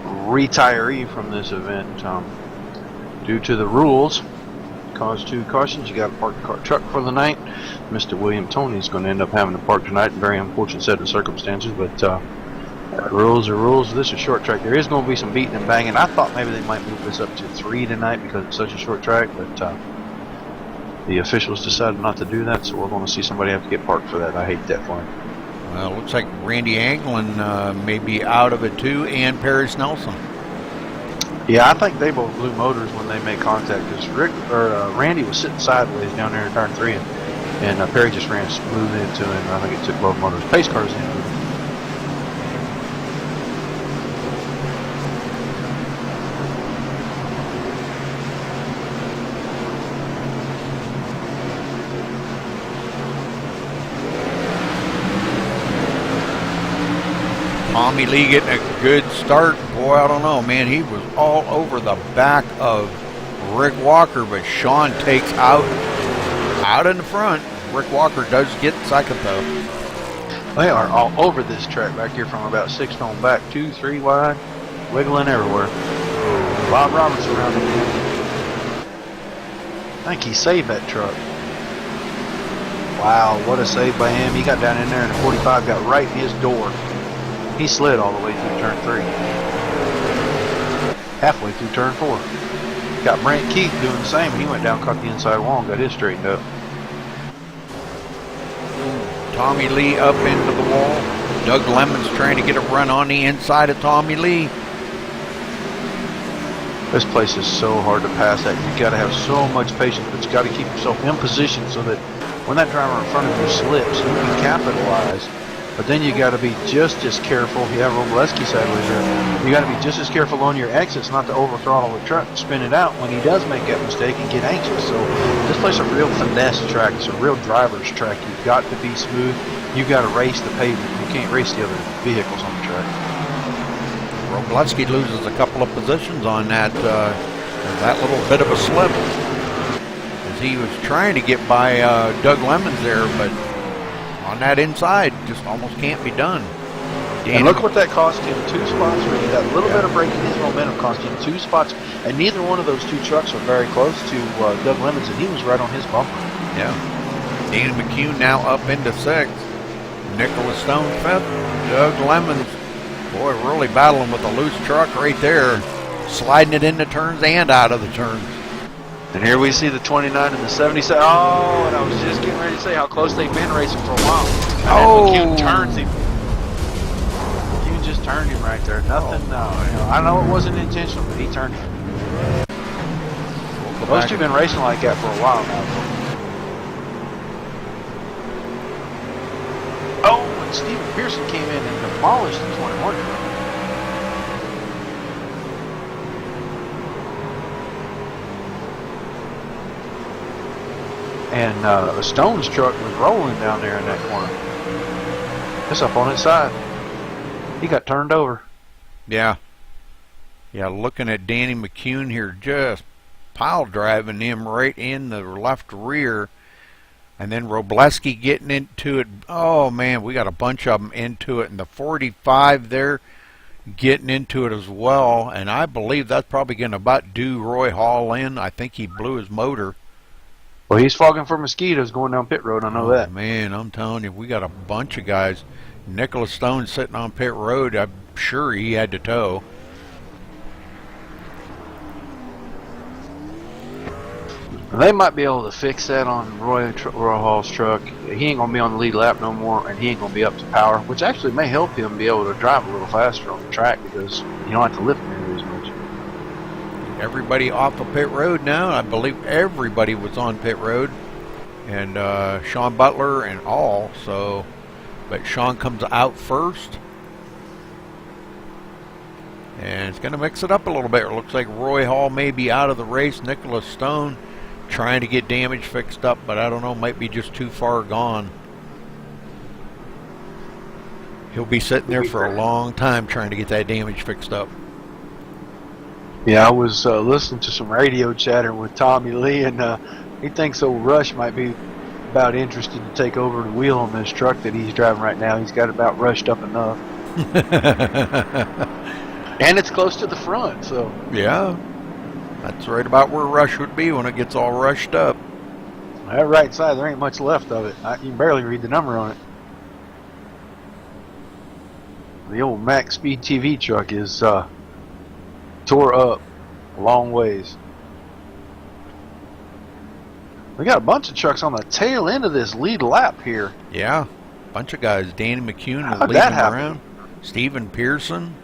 retiree from this event. Due to the rules, cause 2 cautions, you got to park the truck for the night. Mr. William Tony is going to end up having to park tonight. Very unfortunate set of circumstances, but rules are rules. This is a short track. There is going to be some beating and banging. I thought maybe they might move this up to 3 tonight because it's such a short track, but the officials decided not to do that, so we're going to see somebody have to get parked for that. I hate that for him. Well, it looks like Randy Anglin may be out of it too, and Perry Snelson. Yeah, I think they both blew motors when they made contact because Randy was sitting sideways down there in turn 3, and Perry just ran smooth into him. I think it took both motors. Pace cars in. Tommy Lee getting a good start. Boy, I don't know, man. He was all over the back of Rick Walker, but Sean takes out in the front. Rick Walker does get second, though. They are all over this track back here from about 6 on back, 2, 3 wide, wiggling everywhere. Bob Roberts around again. I think he saved that truck. Wow, what a save by him. He got down in there and the 45 got right in his door. He slid all the way through turn 3. Halfway through turn 4. Got Brent Keith doing the same, and he went down, caught the inside wall, and got his straightened up. Tommy Lee up into the wall. Doug Lemon's trying to get a run on the inside of Tommy Lee. This place is so hard to pass at. You got to have so much patience, but you got to keep yourself in position so that when that driver in front of you slips, you can capitalize. But then you got to be just as careful. Yeah, Robleski sideways there. You got to be just as careful on your exits not to over throttle the truck, spin it out when he does make that mistake and get anxious. So this place is a real finesse track. It's a real driver's track. You've got to be smooth. You've got to race the pavement. You can't race the other vehicles on the track. Robleski loses a couple of positions on that little bit of a slip, as he was trying to get by Doug Lemons there, but on that inside just almost can't be done. And look what that cost him, 2 spots. Really, that little bit of breaking his momentum cost him 2 spots, and neither one of those 2 trucks were very close to Doug Lemons, and he was right on his bumper. Yeah. Danny McCune now up into 6th. Nicholas Stone 5th. Doug Lemons, boy, really battling with a loose truck right there, sliding it into turns and out of the turns. And here we see the 29 and the 77. Oh, and I was just getting ready to say how close they've been racing for a while. And McCune turns him. McCune just turned him right there. Nothing. I know it wasn't intentional, but he turned him. Those two have been racing like that for a while now. Oh, and Stephen Pearson came in and demolished the 21 truck. And Stone's truck was rolling down there in that corner. It's up on its side. He got turned over. Yeah. Yeah, looking at Danny McCune here, just pile driving him right in the left rear. And then Robleski getting into it. Oh, man, we got a bunch of them into it. And the 45 there getting into it as well. And I believe that's probably going to about do Roy Hall in. I think he blew his motor. Well, he's fogging for mosquitoes going down pit road. I know that. Man, I'm telling you, we got a bunch of guys. Nicholas Stone sitting on pit road. I'm sure he had to tow. They might be able to fix that on Roy Hall's truck. He ain't going to be on the lead lap no more, and he ain't going to be up to power, which actually may help him be able to drive a little faster on the track because you don't have to lift nearly as much. Everybody off of pit road now. I believe everybody was on pit road, and Sean Butler and all. So, but Sean comes out first, and it's going to mix it up a little bit. It looks like Roy Hall may be out of the race. Nicholas Stone trying to get damage fixed up, but I don't know, might be just too far gone. He'll be sitting there for a long time trying to get that damage fixed up. Yeah, I was listening to some radio chatter with Tommy Lee, and he thinks old Rush might be about interested to take over the wheel on this truck that he's driving right now. He's got about rushed up enough. And it's close to the front, so. Yeah, that's right about where Rush would be when it gets all rushed up. That right side, there ain't much left of it. You can barely read the number on it. The old MaxSpeedTV truck is tore up a long ways. We got a bunch of trucks on the tail end of this lead lap here. Yeah, bunch of guys. Danny McCune is How'd leading that happen? around. Stephen Pearson,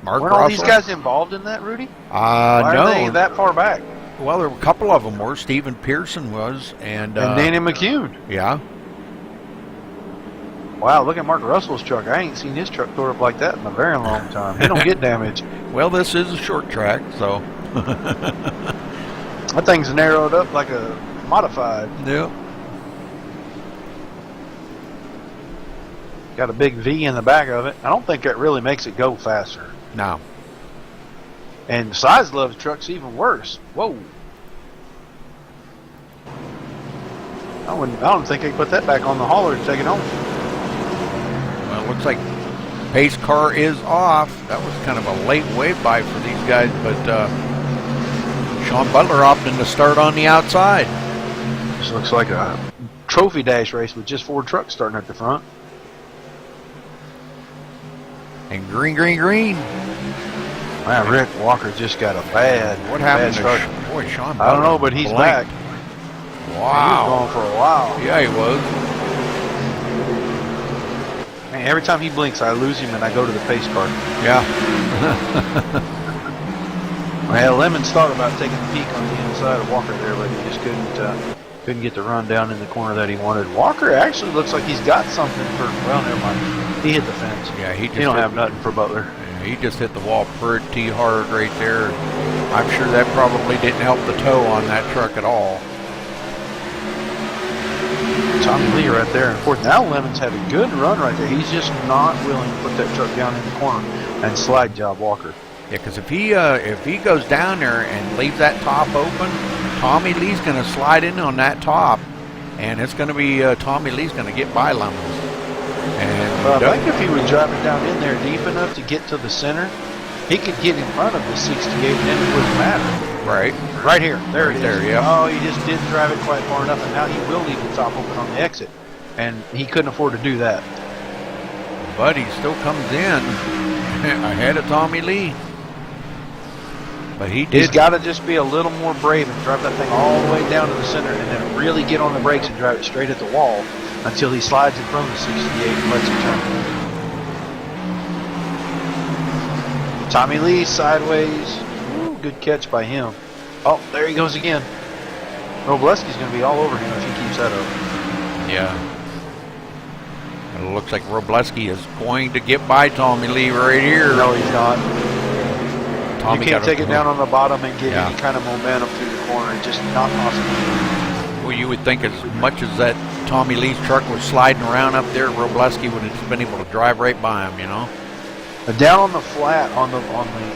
Mark Weren't all Russell. these guys involved in that, Rudy? Why No. are they that far back? Well, there were a couple of them were. Stephen Pearson was, and Danny McCune. Yeah. Wow, look at Mark Russell's truck. I ain't seen his truck tore up like that in a very long time. He don't get damage. Well, this is a short track, so. That thing's narrowed up like a modified. Yep. Got a big V in the back of it. I don't think that really makes it go faster. No. And Size Love's truck's even worse. Whoa. I don't think they put that back on the hauler to take it home. Well, it looks like pace car is off. That was kind of a late wave by for these guys, but Sean Butler opting to start on the outside. This looks like a trophy dash race with just 4 trucks starting at the front. And green, green, green. Man, Rick Walker just got a bad. What happened bad start. Boy, Sean Butler? I don't know, but he's blanked. back. Wow. He was gone for a while. Yeah, he was. Man, every time he blinks, I lose him and I go to the pace car. Yeah. Well, Lemons thought about taking a peek on the inside of Walker there, but he just couldn't get the run down in the corner that he wanted. Walker actually looks like he's got something for. Well, never mind. He hit the fence. Yeah, he don't have nothing for Butler. Yeah, he just hit the wall pretty hard right there. I'm sure that probably didn't help the tow on that truck at all. Tommy Lee right there in fourth. Now Lemons had a good run right there. He's just not willing to put that truck down in the corner and slide job Walker. Yeah, because if he goes down there and leaves that top open, Tommy Lee's going to slide in on that top, and it's going to be Tommy Lee's going to get by Lemons. And I think if he would drive it down in there deep enough to get to the center, he could get in front of the 68, and then it wouldn't matter. Right. Right here. There Right it is. there, yeah. Oh, he just didn't drive it quite far enough, and now he will leave the top open on the exit. And he couldn't afford to do that. But he still comes in ahead of Tommy Lee. But he did. He's got to just be a little more brave and drive that thing all the way down to the center and then really get on the brakes and drive it straight at the wall until he slides in front of the 68 and lets it turn. Tommy Lee sideways. Ooh, good catch by him. Oh, there he goes again. Robleski's going to be all over him if he keeps that up. Yeah. It looks like Robleski is going to get by Tommy Lee right here. No, he's not. Tommy You can't got take it down on the bottom and get Yeah. any kind of momentum through the corner. It's just not possible. Well, you would think as much as that Tommy Lee's truck was sliding around up there, Robleski would have just been able to drive right by him, you know? But down on the flat, on the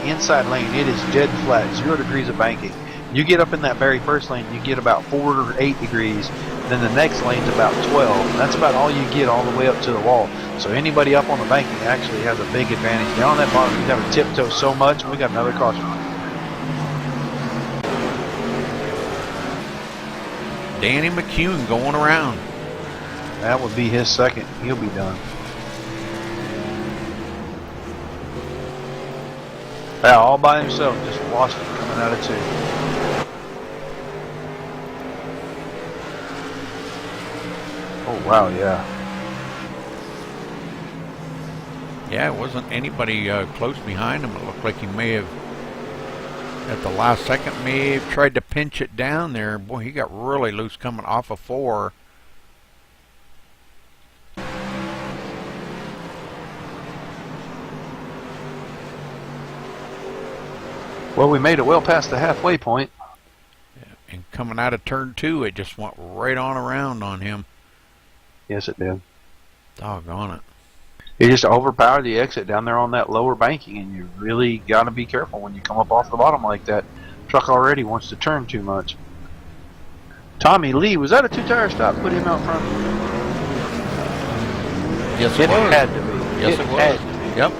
inside lane, it is dead flat, 0 degrees of banking. You get up in that very first lane, you get about 4 or 8 degrees. Then the next lane's about 12. That's about all you get all the way up to the wall. So anybody up on the banking actually has a big advantage. Down on that bottom, you have to tiptoe so much, and we got another caution. Danny McCune going around. That would be his second. He'll be done. Yeah, all by himself, just lost it coming out of 2. Oh, wow, yeah. Yeah, it wasn't anybody close behind him. It looked like he may have, at the last second, may have tried to pinch it down there. Boy, he got really loose coming off of 4. Well, we made it well past the halfway point. And coming out of turn 2, it just went right on around on him. Yes, it did. Doggone it. You just overpowered the exit down there on that lower banking, and you really got to be careful when you come up off the bottom like that. Truck already wants to turn too much. Tommy Lee, was that a 2-tire stop? Put him out front? Yes, It it was. had to be. Yes, it was. Had to be. Yep.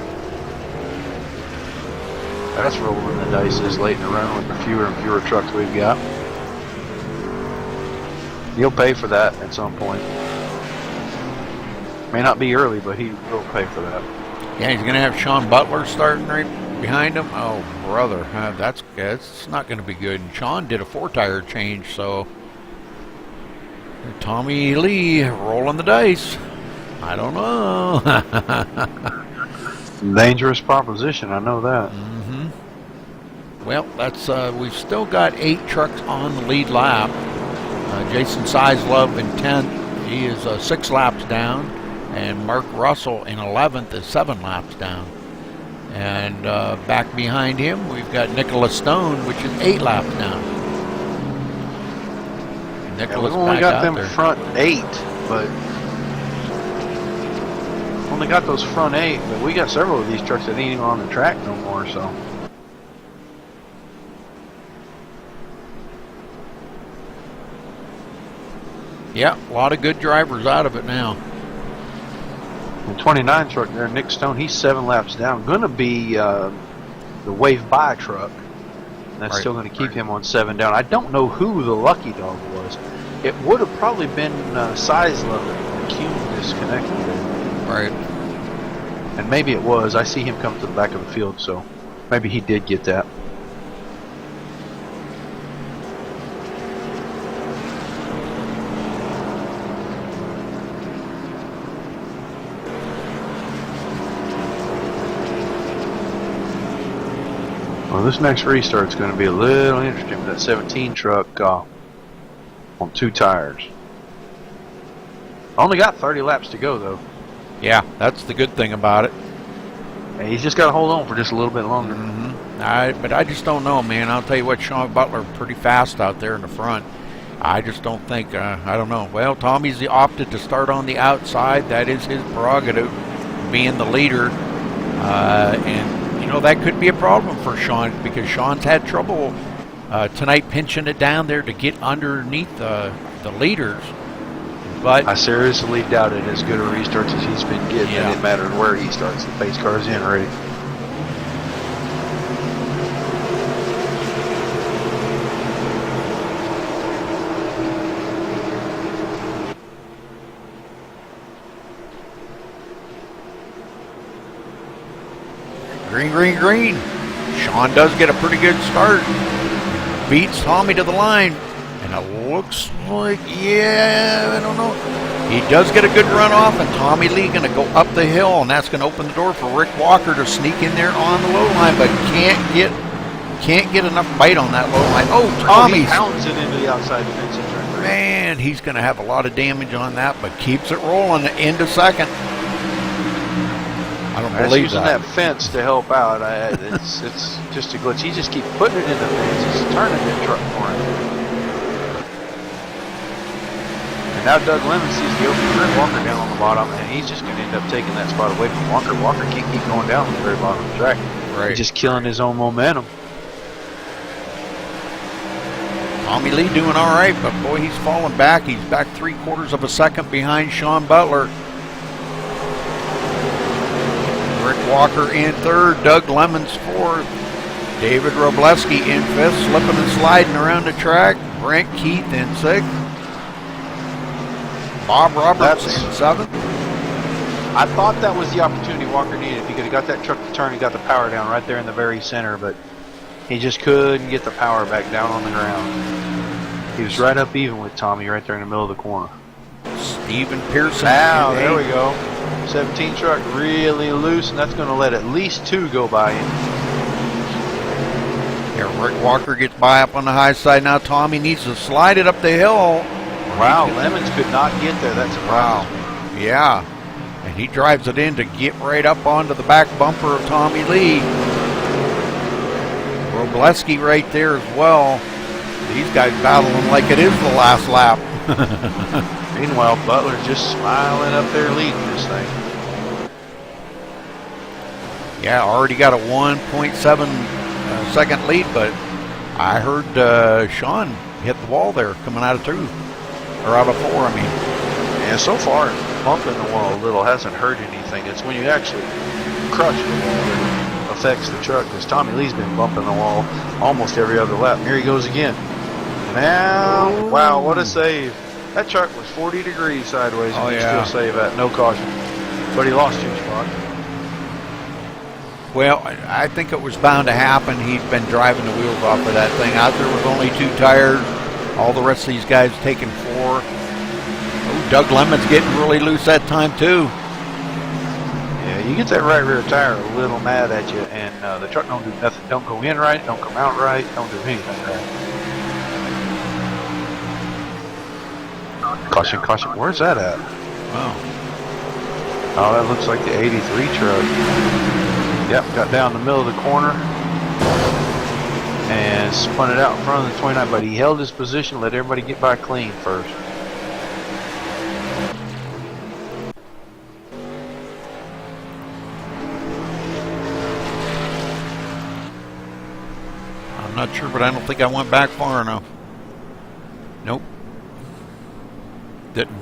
That's rolling the dice this late in the run with the fewer and fewer trucks we've got. He'll pay for that at some point. May not be early, but he will pay for that. Yeah, he's going to have Sean Butler starting right behind him. Oh, brother, that's not going to be good. And Sean did a 4-tire change, so Tommy Lee rolling the dice. I don't know. Dangerous proposition, I know that. Mm-hmm. Well, that's we've still got 8 trucks on the lead lap. Jason Sizelove in 10th. He is 6 laps down. And Mark Russell in 11th is 7 laps down. And back behind him, we've got Nicholas Stone, which is 8 laps down. Nicholas we've only back got out them there. front 8, but only got those front 8, but we got several of these trucks that ain't even on the track no more, so. Yeah, a lot of good drivers out of it now. The 29 truck there, Nick Stone, he's 7 laps down. Gonna be the wave by truck. That's Right, still gonna keep him on 7 down. I don't know who the lucky dog was. It would have probably been size level. Cume disconnected there. Right. And maybe it was. I see him come to the back of the field, so maybe he did get that. Well, this next restart's going to be a little interesting with that 17 truck on 2 tires. Only got 30 laps to go, though. Yeah, that's the good thing about it. And he's just got to hold on for just a little bit longer. But I just don't know, man. I'll tell you what, Sean Butler pretty fast out there in the front. I just don't think, I don't know. Well, Tommy's opted to start on the outside. That is his prerogative, being the leader. And, you know, that could be a problem for Sean because Sean's had trouble tonight pinching it down there to get underneath the leaders. But I seriously doubted as good a restarts as he's been getting. Yeah. It didn't matter where he starts. The pace car's in already. green, green, green. Sean does get a pretty good start. Beats Tommy to the line. And it looks like, yeah, I don't know. He does get a good run off, and Tommy Lee going to go up the hill, and that's going to open the door for Rick Walker to sneak in there on the low line, but can't get enough bite on that low line. Oh, Tommy He pounds it into the outside fence. Man, he's going to have a lot of damage on that, but keeps it rolling into second. I don't believe using that fence to help out. It's just a glitch. He just keeps putting it in the fence. He's turning the truck for him. And now Doug Lemon sees the open Rick Walker down on the bottom, and he's just going to end up taking that spot away from Walker. Walker can't keep going down on the very bottom of the track. Right. He's just killing his own momentum. Tommy Lee doing all right, but boy, he's falling back. He's back 3/4 of a second behind Sean Butler. Rick Walker in third, Doug Lemons fourth, David Robleski in fifth, slipping and sliding around the track. Brent Keith in sixth, Bob Roberts in seventh. I thought that was the opportunity Walker needed. He could have got that truck to turn and got the power down right there in the very center, but he just couldn't get the power back down on the ground. He was right up even with Tommy right there in the middle of the corner. Stephen Pearson. Now, there we go. 17 truck really loose, and that's going to let at least 2 go by him. Here, Rick Walker gets by up on the high side. Now Tommy needs to slide it up the hill. Wow, Lemons could not get there. That's a Wow. Yeah. And he drives it in to get right up onto the back bumper of Tommy Lee. Robleski right there as well. These guys battling like it is the last lap. Meanwhile, Butler just smiling up there leading this thing. Yeah, already got a 1.7 second lead, but I heard Sean hit the wall there coming out of 2. Or out of 4, I mean. And so far, bumping the wall a little hasn't hurt anything. It's when you actually crush the wall that affects the truck, because Tommy Lee's been bumping the wall almost every other lap. And here he goes again. Now, wow, what a save. That truck was 40 degrees sideways, and he still saved that, no caution. But he lost 2 spots. Well, I think it was bound to happen. He's been driving the wheels off of that thing. Out there with only 2 tires. All the rest of these guys taking 4. Oh, Doug Lemon's getting really loose that time, too. Yeah, you get that right rear tire a little mad at you, and the truck don't do nothing. Don't go in right, don't come out right, don't do anything right. Caution, caution. Where's that at? Wow. Oh, that looks like the 83 truck. Yep, got down the middle of the corner and spun it out in front of the 29, but he held his position, let everybody get by clean first. not sure, but I don't think I went back far enough. Nope. Didn't.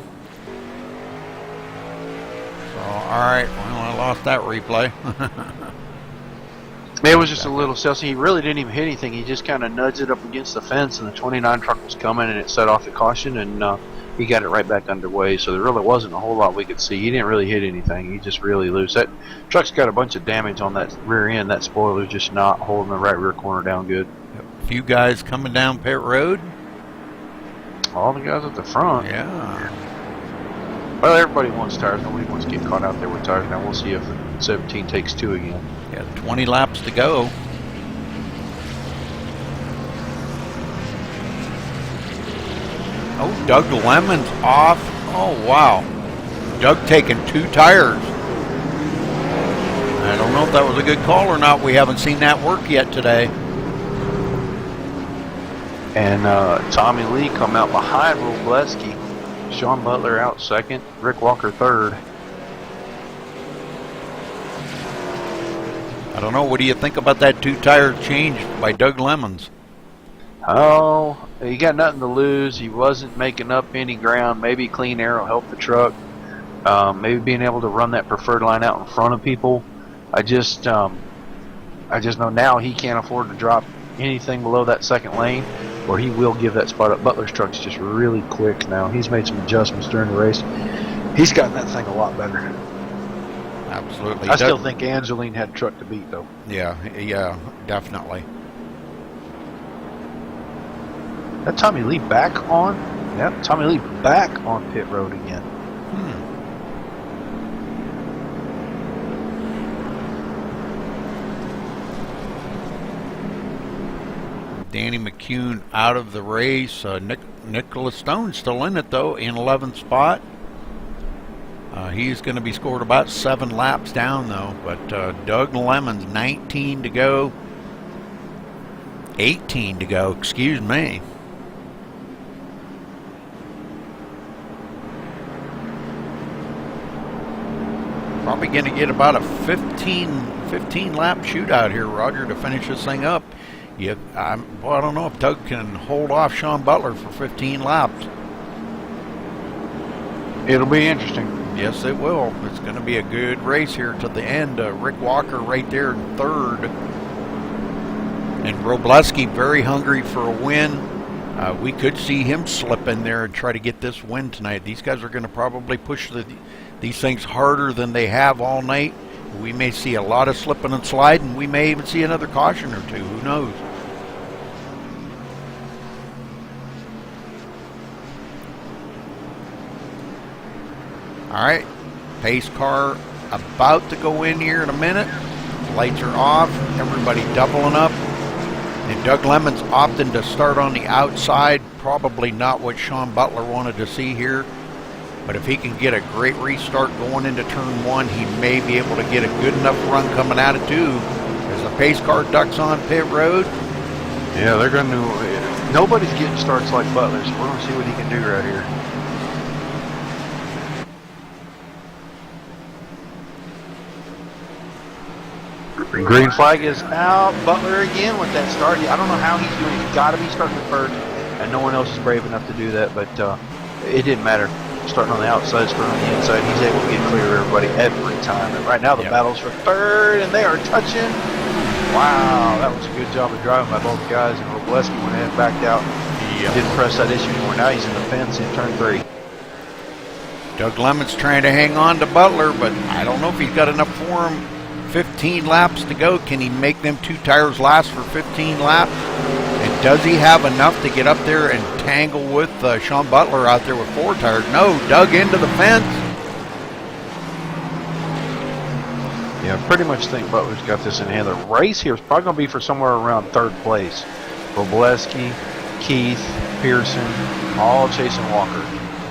So, alright, well, I lost that replay. It was just a little silly. He really didn't even hit anything. He just kind of nudged it up against the fence, and the 29 truck was coming, and it set off the caution, and he got it right back underway. So there really wasn't a whole lot we could see. He didn't really hit anything. He just really loose. That truck's got a bunch of damage on that rear end. That spoiler's just not holding the right rear corner down good. A few guys coming down pit road. All the guys at the front. Yeah. Well, everybody wants tires. Nobody wants to get caught out there with tires. Now we'll see if 17 takes 2 again. Yeah, 20 laps to go. Oh, Doug Lemon's off. Oh, wow. Doug taking 2 tires. I don't know if that was a good call or not. We haven't seen that work yet today. And Tommy Lee come out behind Robleski. Sean Butler out second. Rick Walker third. I don't know. What do you think about that 2-tire change by Doug Lemons? Oh, he got nothing to lose. He wasn't making up any ground. Maybe clean air will help the truck. Maybe being able to run that preferred line out in front of people. I just know now he can't afford to drop anything below that second lane, or he will give that spot up. Butler's truck's just really quick now. He's made some adjustments during the race. He's gotten that thing a lot better. Absolutely. I still think Angeline had a truck to beat, though. Yeah, definitely. That Tommy Lee back on? Yep, Tommy Lee back on pit road again. Danny McCune out of the race. Nicholas Stone still in it, though, in 11th spot. He's going to be scored about 7 laps down, though. But Doug Lemons, 19 to go. 18 to go, excuse me. Probably going to get about a 15 lap shootout here, Roger, to finish this thing up. I don't know if Doug can hold off Sean Butler for 15 laps. It'll be interesting. Yes, it will. It's going to be a good race here to the end. Rick Walker right there in third. And Robleski very hungry for a win. We could see him slip in there and try to get this win tonight. These guys are going to probably push these things harder than they have all night. We may see a lot of slipping and sliding. We may even see another caution or two. Who knows? All right, pace car about to go in here in a minute. Lights are off. Everybody doubling up. And Doug Lemons opting to start on the outside. Probably not what Sean Butler wanted to see here. But if he can get a great restart going into turn 1, he may be able to get a good enough run coming out of 2. As the pace car ducks on pit road. Yeah, they're going to... Nobody's getting starts like Butler, so we're going to see what he can do right here. Green flag is out. Butler again with that start. I don't know how he's doing it. He's got to be starting first, and no one else is brave enough to do that, but it didn't matter. Starting on the outside, starting on the inside, he's able to get clear of everybody every time. And right now the battle's for third, and they are touching. Wow, that was a good job of driving by both guys, and Robleski went ahead and backed out. He didn't press that issue anymore. Now he's in the fence in turn 3. Doug Lemons trying to hang on to Butler, but I don't know if he's got enough for him. 15 laps to go. Can he make them 2 tires last for 15 laps? And does he have enough to get up there and tangle with Sean Butler out there with 4 tires? No, Doug into the fence. Yeah, pretty much think Butler's got this in hand. The race here is probably going to be for somewhere around 3rd place. Robleski, Keith, Pearson, all chasing Walker.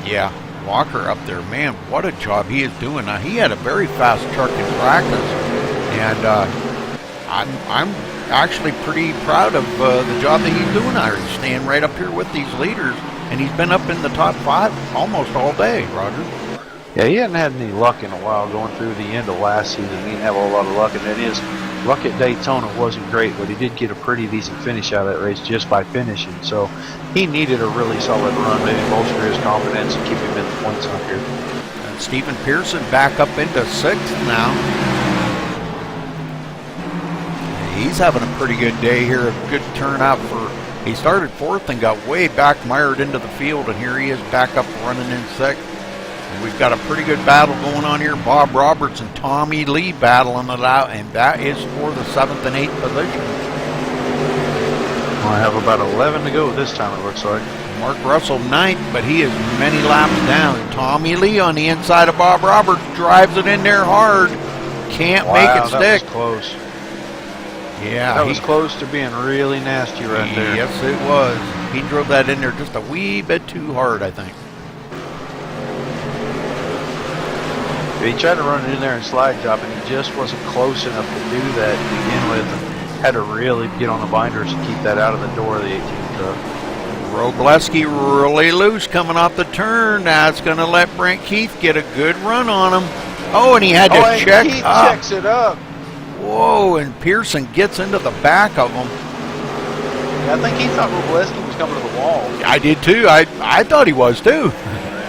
Yeah, Walker up there. Man, what a job he is doing. Now, he had a very fast truck in practice. And I'm actually pretty proud of the job that he's doing out here, staying right up here with these leaders. And he's been up in the top 5 almost all day, Roger. Yeah, he hadn't had any luck in a while going through the end of last season. He didn't have a whole lot of luck, and it is luck at Daytona wasn't great, but he did get a pretty decent finish out of that race just by finishing. So he needed a really solid run, maybe bolster his confidence and keep him in the points hunt here. And Stephen Pearson back up into 6th now. He's having a pretty good day here. A good turnout for. He started 4th and got way back mired into the field, and here he is back up running in 6th. And we've got a pretty good battle going on here. Bob Roberts and Tommy Lee battling it out, and that is for the 7th and 8th position. I have about 11 to go this time, it looks like. Mark Russell 9th, but he is many laps down. Tommy Lee on the inside of Bob Roberts drives it in there hard. Can't make it stick. That was close. Yeah, that was close to being really nasty right there. Yes, it was. He drove that in there just a wee bit too hard, I think. He tried to run it in there and slide job, and he just wasn't close enough to do that to begin with. And had to really get on the binders to keep that out of the door of the 18 truck. Robleski really loose coming off the turn. That's going to let Brent Keith get a good run on him. Oh, and he had to check Keith up. Checks it up. Whoa, and Pearson gets into the back of him. Yeah, I think he thought Robleski was coming to the wall. I did too. I thought he was too.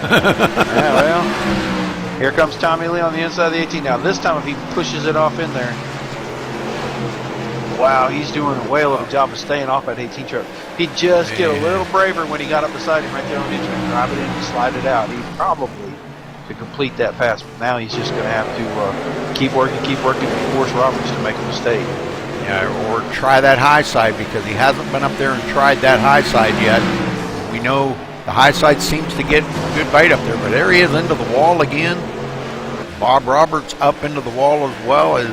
Yeah, well, here comes Tommy Lee on the inside of the 18. Now this time if he pushes it off in there. Wow, he's doing a whale of a job of staying off that 18 truck. He'd just get a little braver when he got up beside him right there on the inside, drive it in and slide it out. He probably could complete that pass, but now he's just going to have to keep working, and force Roberts to make a mistake. Yeah, or try that high side, because he hasn't been up there and tried that high side yet. We know the high side seems to get a good bite up there, but there he is into the wall again. Bob Roberts up into the wall as well. As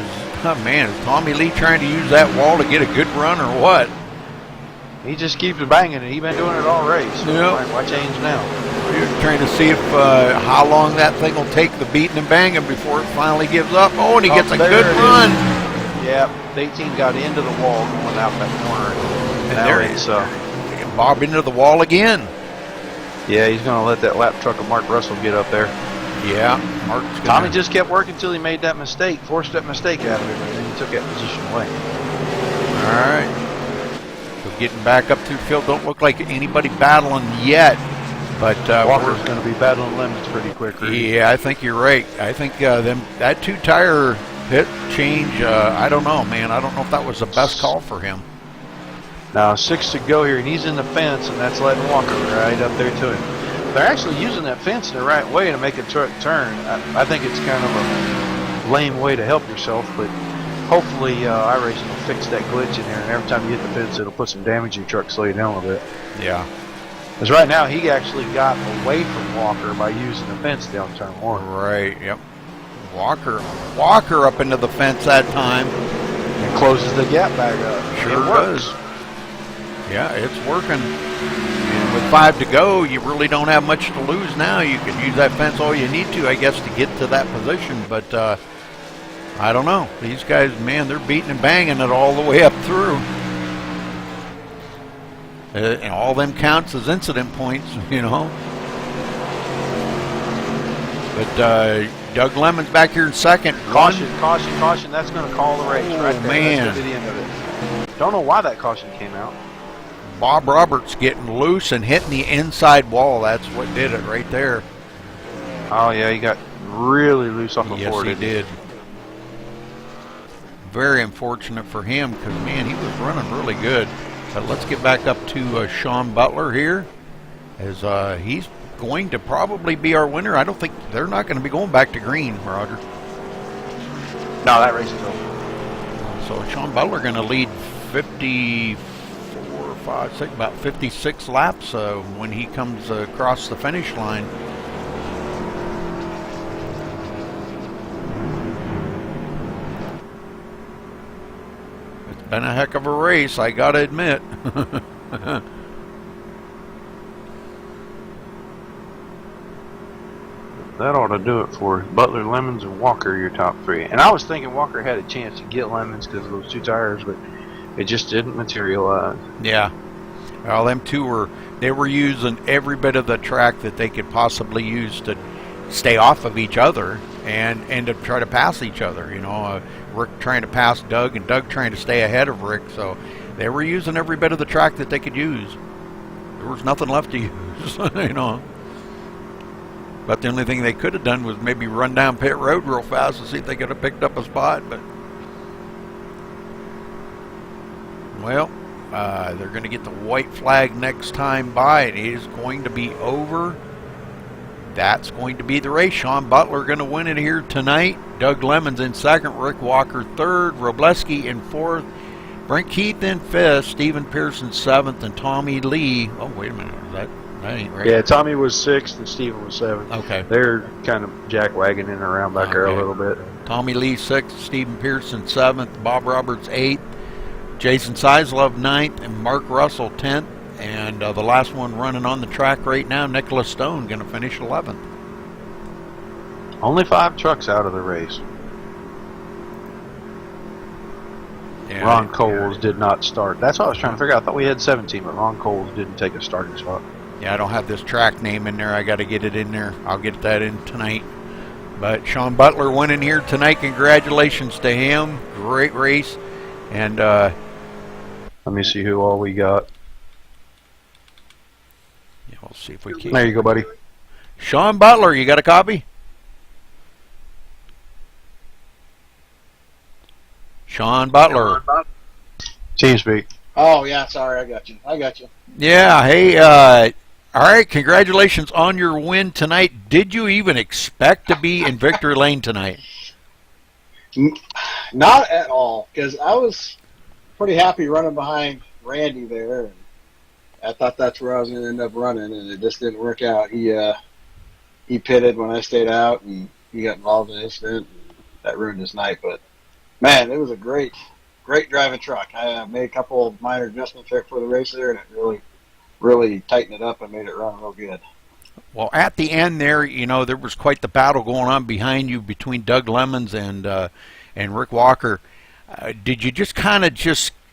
oh man, is Tommy Lee trying to use that wall to get a good run or what? He just keeps banging it. He's been doing it all race. Yep. Why change now? We're trying to see if how long that thing will take the beating and banging before it finally gives up. Oh, and he gets a good run. Yep, the 18 got into the wall going out that corner. And there he is. Bob into the wall again. Yeah, he's going to let that lap truck of Mark Russell get up there. Yeah, Tommy just kept working until he made that mistake, forced that mistake out of him, and then he took that position away. All right. So getting back up through the field, don't look like anybody battling yet. But Walker's going to be battling lemons pretty quick. Really. Yeah, I think you're right. I think that 2-tire pit change, I don't know, man. I don't know if that was the best call for him. Now 6 to go here, and he's in the fence, and that's letting Walker right up there to him. They're actually using that fence the right way to make a truck turn. I think it's kind of a lame way to help yourself, but hopefully iRacing will fix that glitch in there, and every time you hit the fence, it'll put some damage in your truck, slow you down a little bit. Yeah. Because right now, he actually got away from Walker by using the fence down turn 1. Right, yep. Walker up into the fence that time. And closes the gap back up. Sure it works. does. Yeah, it's working. And with 5 to go, you really don't have much to lose now. You can use that fence all you need to, I guess, to get to that position. But I don't know. These guys, man, they're beating and banging it all the way up through. And all them counts as incident points, you know. But Doug Lemon's back here in second. Caution. That's going to call the race right there. Man. That's going to be the end of it. Don't know why that caution came out. Bob Roberts getting loose and hitting the inside wall. That's what did it right there. Oh, yeah, he got really loose off the floor. Yes, he did. Very unfortunate for him because, man, he was running really good. But let's get back up to Sean Butler here, as he's going to probably be our winner. I don't think they're not going to be going back to green, Roger. No, that race is over. So Sean Butler going to lead 56 laps when he comes across the finish line. Been a heck of a race, I gotta admit. That ought to do it for Butler, Lemons, and Walker, your top 3. And I was thinking Walker had a chance to get Lemons because of those 2 tires, but it just didn't materialize. Yeah. Well, them two were using every bit of the track that they could possibly use to stay off of each other. and to try to pass each other. Rick trying to pass Doug and Doug trying to stay ahead of Rick. So they were using every bit of the track that they could use. There was nothing left to use, But the only thing they could have done was maybe run down pit road real fast to see if they could have picked up a spot. But well, they're going to get the white flag next time by. It is going to be over. That's going to be the race. Sean Butler going to win it here tonight. Doug Lemons in second. Rick Walker third. Robleski in fourth. Brent Keith in fifth. Stephen Pearson seventh. And Tommy Lee. Oh, wait a minute. That ain't right. Yeah, Tommy was sixth and Steven was seventh. Okay. They're kind of jack-wagoning around back there a little bit. Tommy Lee sixth. Stephen Pearson seventh. Bob Roberts eighth. Jason Sizlove ninth. And Mark Russell 10th. And the last one running on the track right now, Nicholas Stone, going to finish 11th. Only 5 trucks out of the race. Yeah, Ron Coles did not start. That's what I was trying to figure out. I thought we had 17, but Ron Coles didn't take a starting spot. Yeah, I don't have this track name in there. I got to get it in there. I'll get that in tonight. But Sean Butler winning here tonight. Congratulations to him. Great race. And let me see who all we got. Yeah, we'll see if we can. There you go, buddy. Sean Butler, you got a copy? Sean Butler. TeamSpeak. Oh, yeah, sorry, I got you. Yeah, hey, all right, congratulations on your win tonight. Did you even expect to be in victory lane tonight? Not at all, because I was pretty happy running behind Randy there. And I thought that's where I was going to end up running, and it just didn't work out. He pitted when I stayed out, and he got involved in an incident. And that ruined his night, but man, it was a great driving truck. I made a couple of minor adjustments there for the race there, and it really tightened it up and made it run real good. Well, at the end there, there was quite the battle going on behind you between Doug Lemons and Rick Walker. Did you just kind of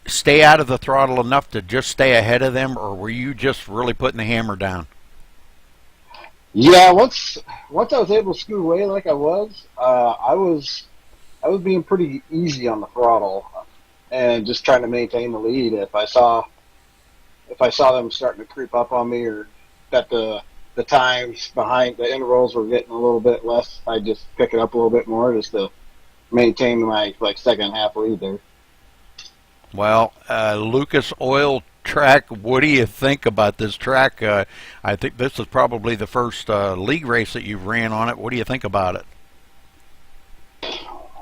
stay out of the throttle enough to just stay ahead of them, or were you just really putting the hammer down? Yeah, once I was able to scoot away like I was being pretty easy on the throttle and just trying to maintain the lead. If I saw them starting to creep up on me, or that the times behind the intervals were getting a little bit less, I just pick it up a little bit more just to maintain my second half lead there. Well, Lucas Oil track, what do you think about this track? I think this is probably the first league race that you've ran on it. What do you think about it?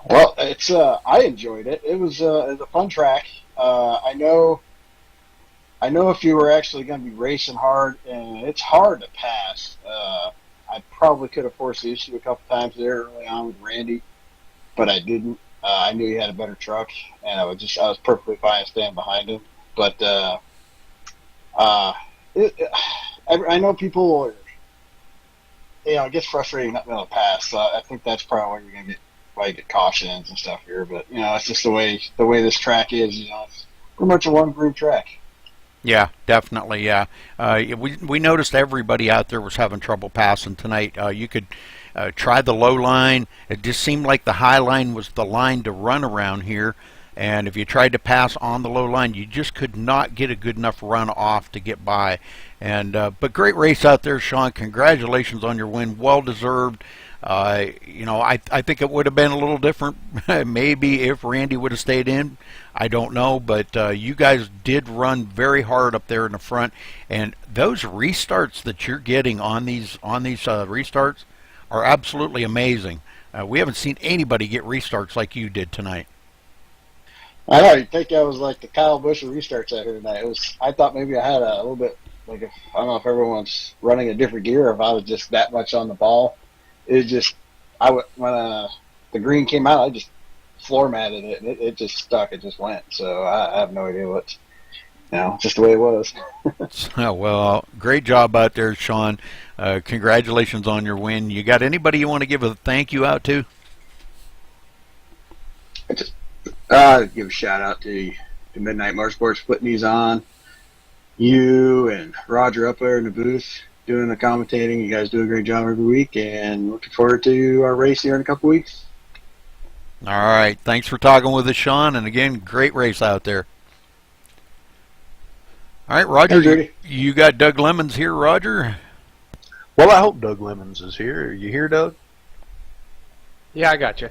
Well, it's I enjoyed it. It was a fun track. I know if you were actually going to be racing hard, and it's hard to pass. I probably could have forced the issue a couple times there early on with Randy, but I didn't. I knew he had a better truck, and I was perfectly fine staying behind him. But I know people are, it gets frustrating not being able to pass. So I think that's probably why you're going to get cautions and stuff here. But it's just the way this track is. It's pretty much a one groove track. Yeah, definitely. Yeah, we noticed everybody out there was having trouble passing tonight. You could try the low line. It just seemed like the high line was the line to run around here. And if you tried to pass on the low line, you just could not get a good enough run off to get by. And but great race out there, Sean. Congratulations on your win. Well deserved. I think it would have been a little different maybe if Randy would have stayed in. I don't know, but you guys did run very hard up there in the front, and those restarts that you're getting on these restarts are absolutely amazing. We haven't seen anybody get restarts like you did tonight. I know. You'd think I was like the Kyle Busch of restarts out here tonight. I thought maybe I had a little bit I don't know if everyone's running a different gear, or if I was just that much on the ball. It just when the green came out, I just floor matted it, and it just stuck. It just went. So I have no idea what's, just the way it was. Oh, well, great job out there, Sean. Congratulations on your win. You got anybody you want to give a thank you out to? I just give a shout out to Midnight Motorsports putting these on. You and Roger up there in the booth doing the commentating. You guys do a great job every week, and looking forward to our race here in a couple weeks. All right. Thanks for talking with us, Sean. And again, great race out there. All right, Roger, Hey, you got Doug Lemons here, Roger? Well, I hope Doug Lemons is here. Are you here, Doug? Yeah, I got you.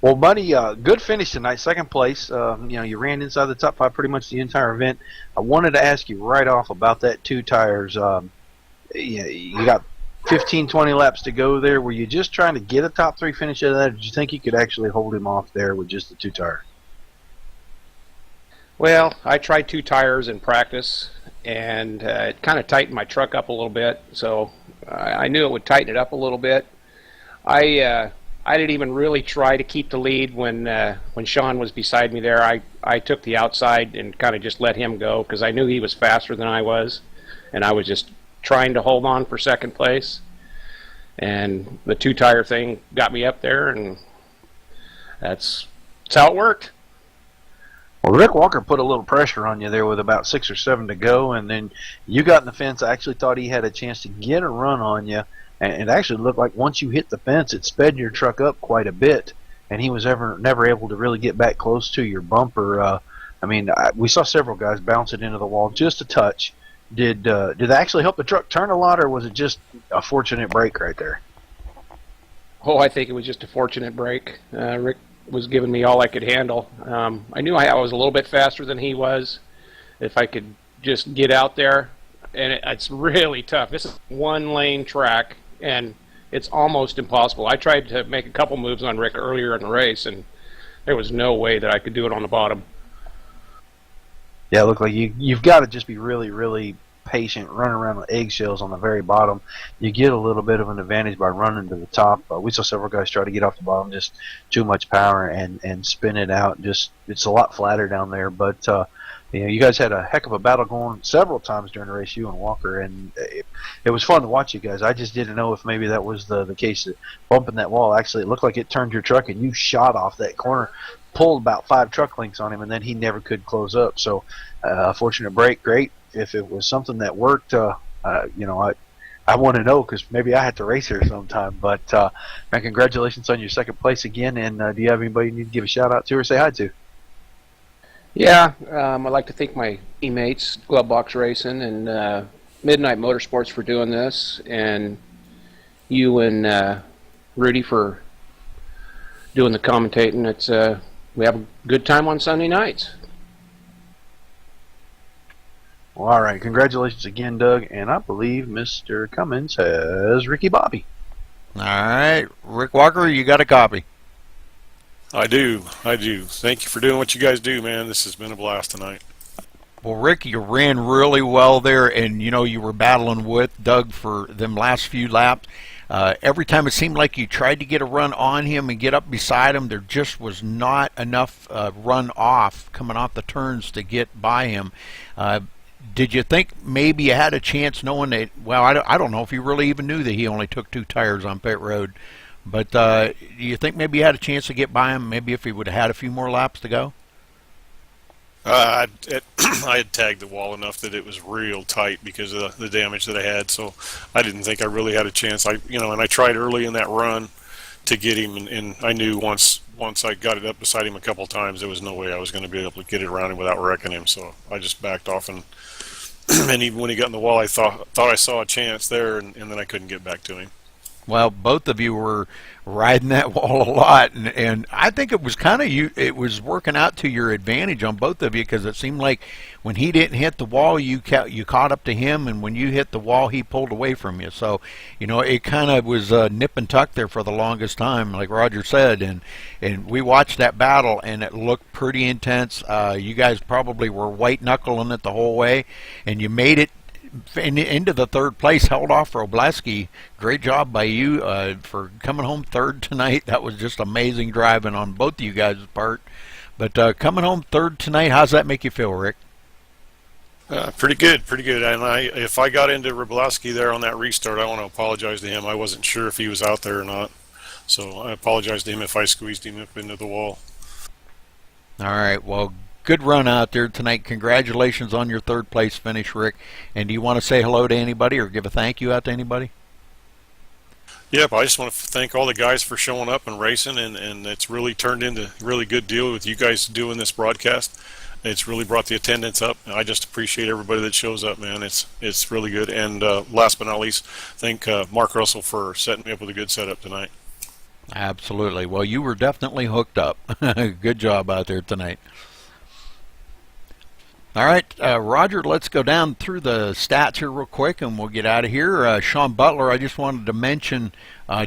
Well, buddy, good finish tonight, second place. You ran inside the top 5 pretty much the entire event. I wanted to ask you right off about that 2 tires. You got 15, 20 laps to go there. Were you just trying to get a top 3 finish out of that, or did you think you could actually hold him off there with just the 2 tire? Well, I tried 2 tires in practice, and it kind of tightened my truck up a little bit, so I knew it would tighten it up a little bit. I didn't even really try to keep the lead when Sean was beside me there. I took the outside and kind of just let him go because I knew he was faster than I was, and I was just trying to hold on for second place. And the 2 tire thing got me up there, and that's how it worked. Well, Rick Walker put a little pressure on you there with about 6 or 7 to go, and then you got in the fence. I actually thought he had a chance to get a run on you, and it actually looked like once you hit the fence, it sped your truck up quite a bit, and he was never able to really get back close to your bumper. We saw several guys bounce it into the wall just a touch. Did that actually help the truck turn a lot, or was it just a fortunate break right there? Oh, I think it was just a fortunate break. Rick was giving me all I could handle. I knew I was a little bit faster than he was. If I could just get out there, and it's really tough. This is 1-lane track, and it's almost impossible. I tried to make a couple moves on Rick earlier in the race, and there was no way that I could do it on the bottom. Yeah, it looked like you've got to just be really, really patient, running around with eggshells on the very bottom. You get a little bit of an advantage by running to the top. We saw several guys try to get off the bottom, just too much power and spin it out. Just it's a lot flatter down there. But you guys had a heck of a battle going several times during the race, you and Walker, and it was fun to watch you guys. I just didn't know if maybe that was the case that bumping that wall. Actually, it looked like it turned your truck and you shot off that corner, pulled about 5 truck lengths on him, and then he never could close up. So fortunate break, great. If it was something that worked, I want to know because maybe I had to race here sometime. But man, congratulations on your second place again. And do you have anybody you need to give a shout out to or say hi to? Yeah, I'd like to thank my teammates, Glove Box Racing and Midnight Motorsports for doing this, and you and Rudy for doing the commentating. It's we have a good time on Sunday nights. Well, all right. Congratulations again, Doug. And I believe Mr. Cummins has Ricky Bobby. All right. Rick Walker, you got a copy. I do. Thank you for doing what you guys do, man. This has been a blast tonight. Well, Rick, you ran really well there, and you were battling with Doug for them last few laps. Every time it seemed like you tried to get a run on him and get up beside him, there just was not enough run off coming off the turns to get by him. Did you think maybe you had a chance knowing that, well, I don't know if you really even knew that he only took 2 tires on pit road, but do you think maybe you had a chance to get by him, maybe if he would have had a few more laps to go? I had tagged the wall enough that it was real tight because of the damage that I had, so I didn't think I really had a chance. And I tried early in that run to get him, and I knew once I got it up beside him a couple times, there was no way I was going to be able to get it around him without wrecking him. So I just backed off, and even when he got in the wall, I thought I saw a chance there, and then I couldn't get back to him. Well, both of you were riding that wall a lot, and I think it was it was working out to your advantage on both of you, because it seemed like when he didn't hit the wall, you caught up to him, and when you hit the wall, he pulled away from you. So, it kind of was nip and tuck there for the longest time, like Roger said, and we watched that battle, and it looked pretty intense. You guys probably were white knuckling it the whole way, and you made it into the third place, held off for Oblaski. Great job by you for coming home third tonight. That was just amazing driving on both of you guys' part. But coming home third tonight, how's that make you feel, Rick? Pretty good. And if I got into Roblaski there on that restart, I want to apologize to him. I wasn't sure if he was out there or not, so I apologize to him if I squeezed him up into the wall. All right, well, good run out there tonight. Congratulations on your third place finish, Rick. And do you want to say hello to anybody or give a thank you out to anybody? Yep, I just want to thank all the guys for showing up and racing, and it's really turned into a really good deal with you guys doing this broadcast. It's really brought the attendance up. I just appreciate everybody that shows up, man. It's really good. And last but not least, thank Mark Russell for setting me up with a good setup tonight. Absolutely. Well, you were definitely hooked up. Good job out there tonight. All right, Roger, let's go down through the stats here real quick, and we'll get out of here. Sean Butler, I just wanted to mention,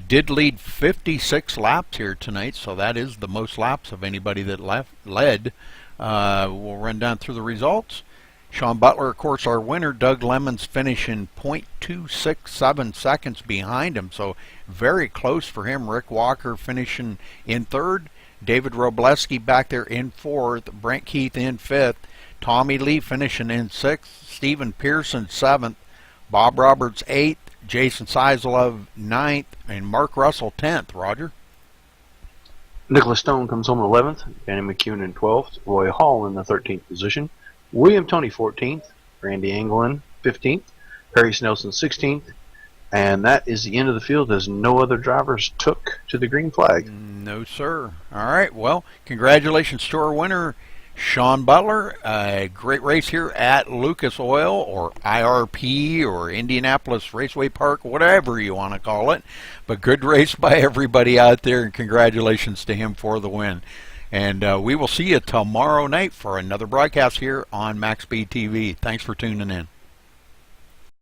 did lead 56 laps here tonight, so that is the most laps of anybody that led. We'll run down through the results. Sean Butler, of course, our winner. Doug Lemons finishing 0.267 seconds behind him, so very close for him. Rick Walker finishing in third. David Robleski back there in fourth. Brent Keith in fifth. Tommy Lee finishing in sixth. Stephen Pearson seventh. Bob Roberts eighth. Jason Seiselov ninth. And Mark Russell 10th. Roger? Nicholas Stone comes home in 11th, Danny McCune in 12th, Roy Hall in the 13th position, William Tony 14th, Randy Anglin 15th, Perry Snelson 16th, and that is the end of the field as no other drivers took to the green flag. No, sir. All right, well, congratulations to our winner, Sean Butler. Great race here at Lucas Oil or IRP or Indianapolis Raceway Park, whatever you want to call it. But good race by everybody out there, and congratulations to him for the win. And we will see you tomorrow night for another broadcast here on MaxSpeedTV. Thanks for tuning in.